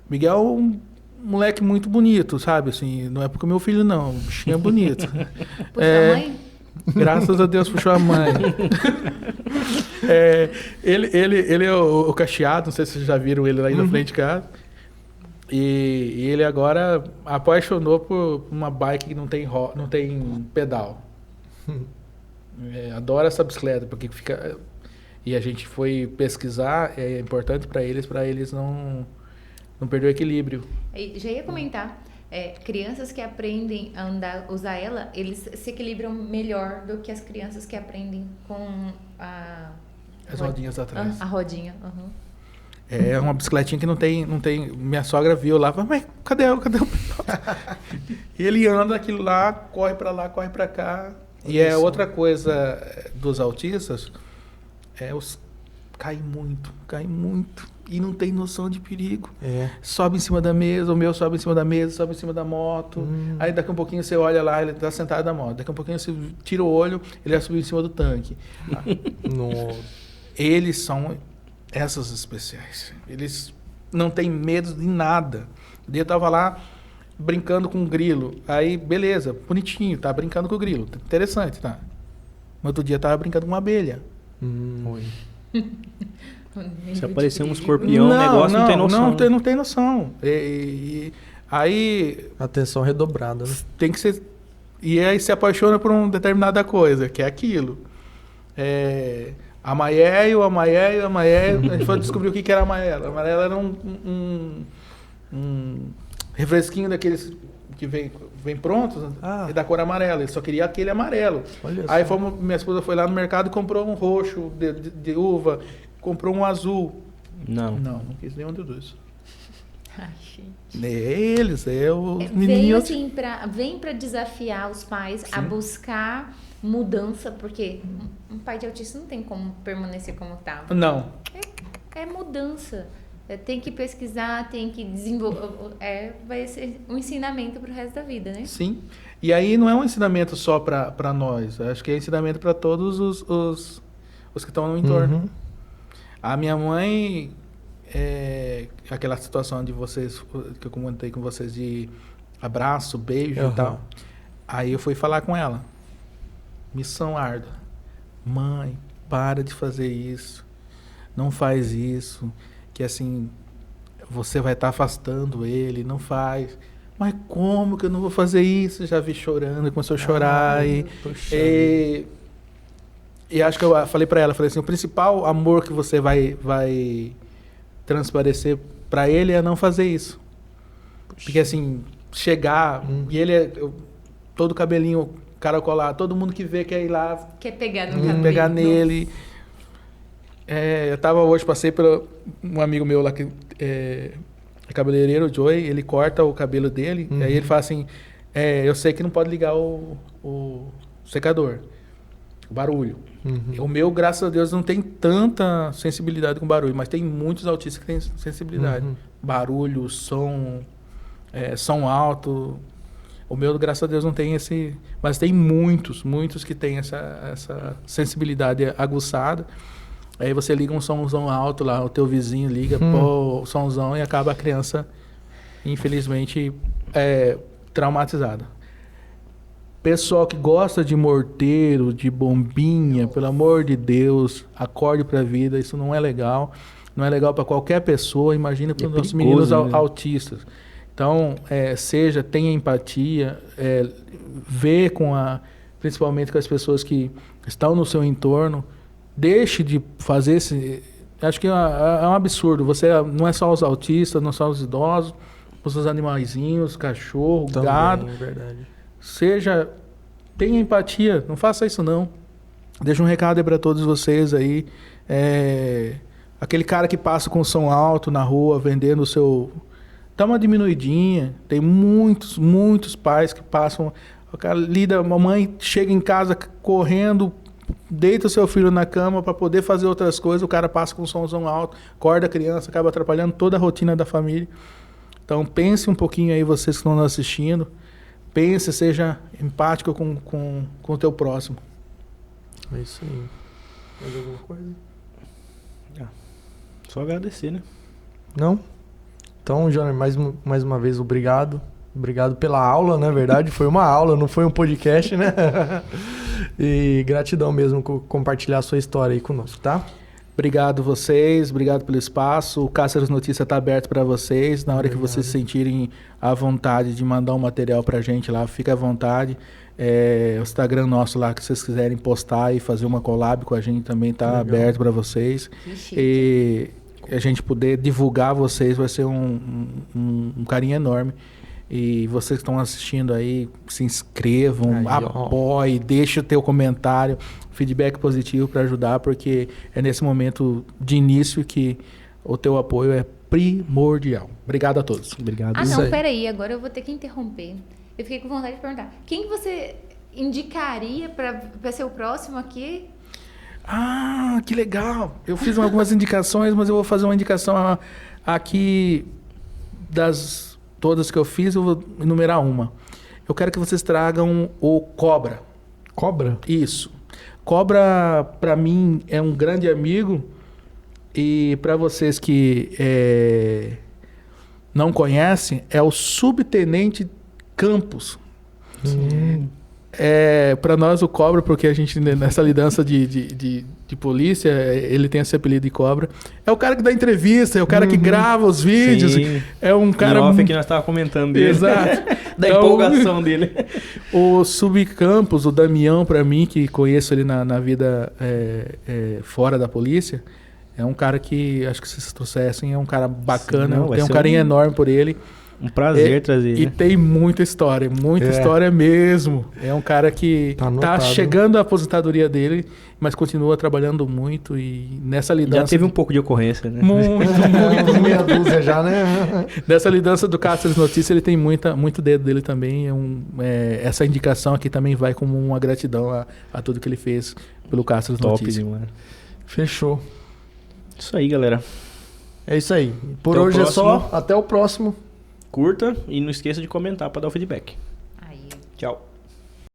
Miguel é um moleque muito bonito, sabe? Assim, não é porque meu filho não, o bichinho é bonito. Puxou a mãe? Graças a Deus puxou a mãe. Ele é o Cacheado, não sei se vocês já viram ele lá na frente de casa. E ele agora apaixonou por uma bike que não tem pedal. Adora essa bicicleta, porque fica... E a gente foi pesquisar, é importante para eles não perder o equilíbrio. Já ia comentar, crianças que aprendem a usar ela, eles se equilibram melhor do que as crianças que aprendem com as rodinhas atrás. A rodinha. É uma bicicletinha que não tem. Minha sogra viu lá, mas cadê o pedal? E ele anda aquilo lá, corre para cá. E outra coisa dos autistas, cai muito e não tem noção de perigo. Sobe em cima da mesa, o meu sobe em cima da mesa, sobe em cima da moto. Aí daqui a um pouquinho você olha lá, ele está sentado na moto. Daqui a um pouquinho você tira o olho, ele já subiu em cima do tanque. Eles são essas especiais. Eles não têm medo de nada. Eu estava lá brincando com um grilo. Aí, beleza, bonitinho, tá brincando com o grilo. Interessante, tá? No outro dia tava brincando com uma abelha. Se aparecer um escorpião, o negócio não tem noção. Não tem noção. Aí... Atenção redobrada, né? Tem que ser... E aí se apaixona por uma determinada coisa, que é aquilo. A Maiel, a gente foi descobrir o que era a Maiel. A Maiel era um refresquinho daqueles que vem prontos, e da cor amarela. Ele só queria aquele amarelo. Aí minha esposa foi lá no mercado e comprou um roxo de uva, comprou um azul. Não quis nenhum dos dois. Ai, gente. Eles, os meninos. Assim, vem para desafiar os pais a buscar mudança, porque um pai de autista não tem como permanecer como estava. Não. É mudança. Tem que pesquisar, tem que desenvolver. Vai ser um ensinamento para o resto da vida, né? Sim. E aí não é um ensinamento só para nós. Acho que é ensinamento para todos os que estão no entorno. A minha mãe, aquela situação de vocês, que eu comentei com vocês, de abraço, beijo e tal. Aí eu fui falar com ela. Missão árdua. Mãe, para de fazer isso. Não faz isso. Que assim, você vai estar afastando ele. Não faz. Mas como que eu não vou fazer isso? Já vi chorando, começou a chorar. E acho que eu falei para ela, falei assim, o principal amor que você vai transparecer para ele é não fazer isso. Porque assim, chegar, e ele todo cabelinho caracolado, todo mundo que vê quer ir lá, quer pegar no cabelo, pegar nele. Eu passei por um amigo meu lá que é cabeleireiro, o Joey, ele corta o cabelo dele, e aí ele fala assim, eu sei que não pode ligar o secador. Barulho. O meu, graças a Deus, não tem tanta sensibilidade com barulho, mas tem muitos autistas que têm sensibilidade. Barulho, som, som alto. O meu, graças a Deus, não tem esse... Mas tem muitos que têm essa sensibilidade aguçada. Aí você liga um somzão alto lá, o teu vizinho liga, pô, o somzão, e acaba a criança, infelizmente, traumatizada. Pessoal que gosta de morteiro, de bombinha, pelo amor de Deus, acorde pra vida, isso não é legal. Não é legal para qualquer pessoa, imagina para os nossos meninos autistas. Então, tenha empatia, vê principalmente com as pessoas que estão no seu entorno, deixe de fazer esse... Acho que é um absurdo, você não é só os autistas, não só os idosos, os animaizinhos, cachorro, também, gado. Verdade. Tenha empatia, não faça isso não. Deixa um recado aí para todos vocês aí. Aquele cara que passa com som alto na rua, vendendo o seu... Dá uma diminuidinha. Tem muitos pais que passam... O cara lida, a mamãe chega em casa correndo, deita o seu filho na cama para poder fazer outras coisas, o cara passa com um somzão alto, acorda a criança, acaba atrapalhando toda a rotina da família. Então pense um pouquinho aí, vocês que estão nos assistindo. Pense, seja empático com o teu próximo. É isso aí. Mais alguma coisa? Só agradecer, né? Não? Então, Johnny, mais uma vez, obrigado. Obrigado pela aula, na verdade. Foi uma aula, não foi um podcast, né? E gratidão mesmo por compartilhar a sua história aí conosco, tá? Obrigado vocês, obrigado pelo espaço. O Cáceres Notícia está aberto para vocês. Na hora que vocês se sentirem à vontade de mandar um material para a gente lá, fica à vontade. O Instagram nosso lá, que vocês quiserem postar e fazer uma collab com a gente também está aberto para vocês. E a gente poder divulgar vocês vai ser um carinho enorme. E vocês que estão assistindo aí, se inscrevam, apoiem, deixem o teu comentário, feedback positivo para ajudar, porque é nesse momento de início que o teu apoio é primordial. Obrigado a todos. Obrigado. Peraí, agora eu vou ter que interromper. Eu fiquei com vontade de perguntar, quem você indicaria para ser o próximo aqui? Ah, que legal! Eu fiz algumas indicações, mas eu vou fazer uma indicação aqui das... Todas que eu fiz, eu vou enumerar uma. Eu quero que vocês tragam o Cobra. Cobra? Isso. Cobra, para mim, é um grande amigo. E para vocês que não conhecem, é o Subtenente Campos. Para nós, o Cobra, porque a gente, nessa lidança de polícia, ele tem esse apelido de Cobra. É o cara que dá entrevista, é o cara que grava os vídeos. Sim. É um cara... off que nós estávamos comentando dele. Exato. Da empolgação dele. O Subcampos, o Damião, para mim, que conheço ele na vida fora da polícia, é um cara que, acho que se vocês trouxessem, é um cara bacana. Tem um carinho enorme por ele. Um prazer trazer. E tem muita história mesmo. É um cara que tá chegando à aposentadoria dele, mas continua trabalhando muito e nessa lidança... Já teve um pouco de ocorrência, né? Muito. Meia dúzia já, né? Nessa lidança do Cáceres Notícia, ele tem muito dedo dele também. Essa indicação aqui também vai como uma gratidão a tudo que ele fez pelo Cáceres Notícia. Mano. Fechou. Isso aí, galera. É isso aí. Por Até hoje é só. Até o próximo. Curta e não esqueça de comentar para dar o feedback. Aí. Tchau.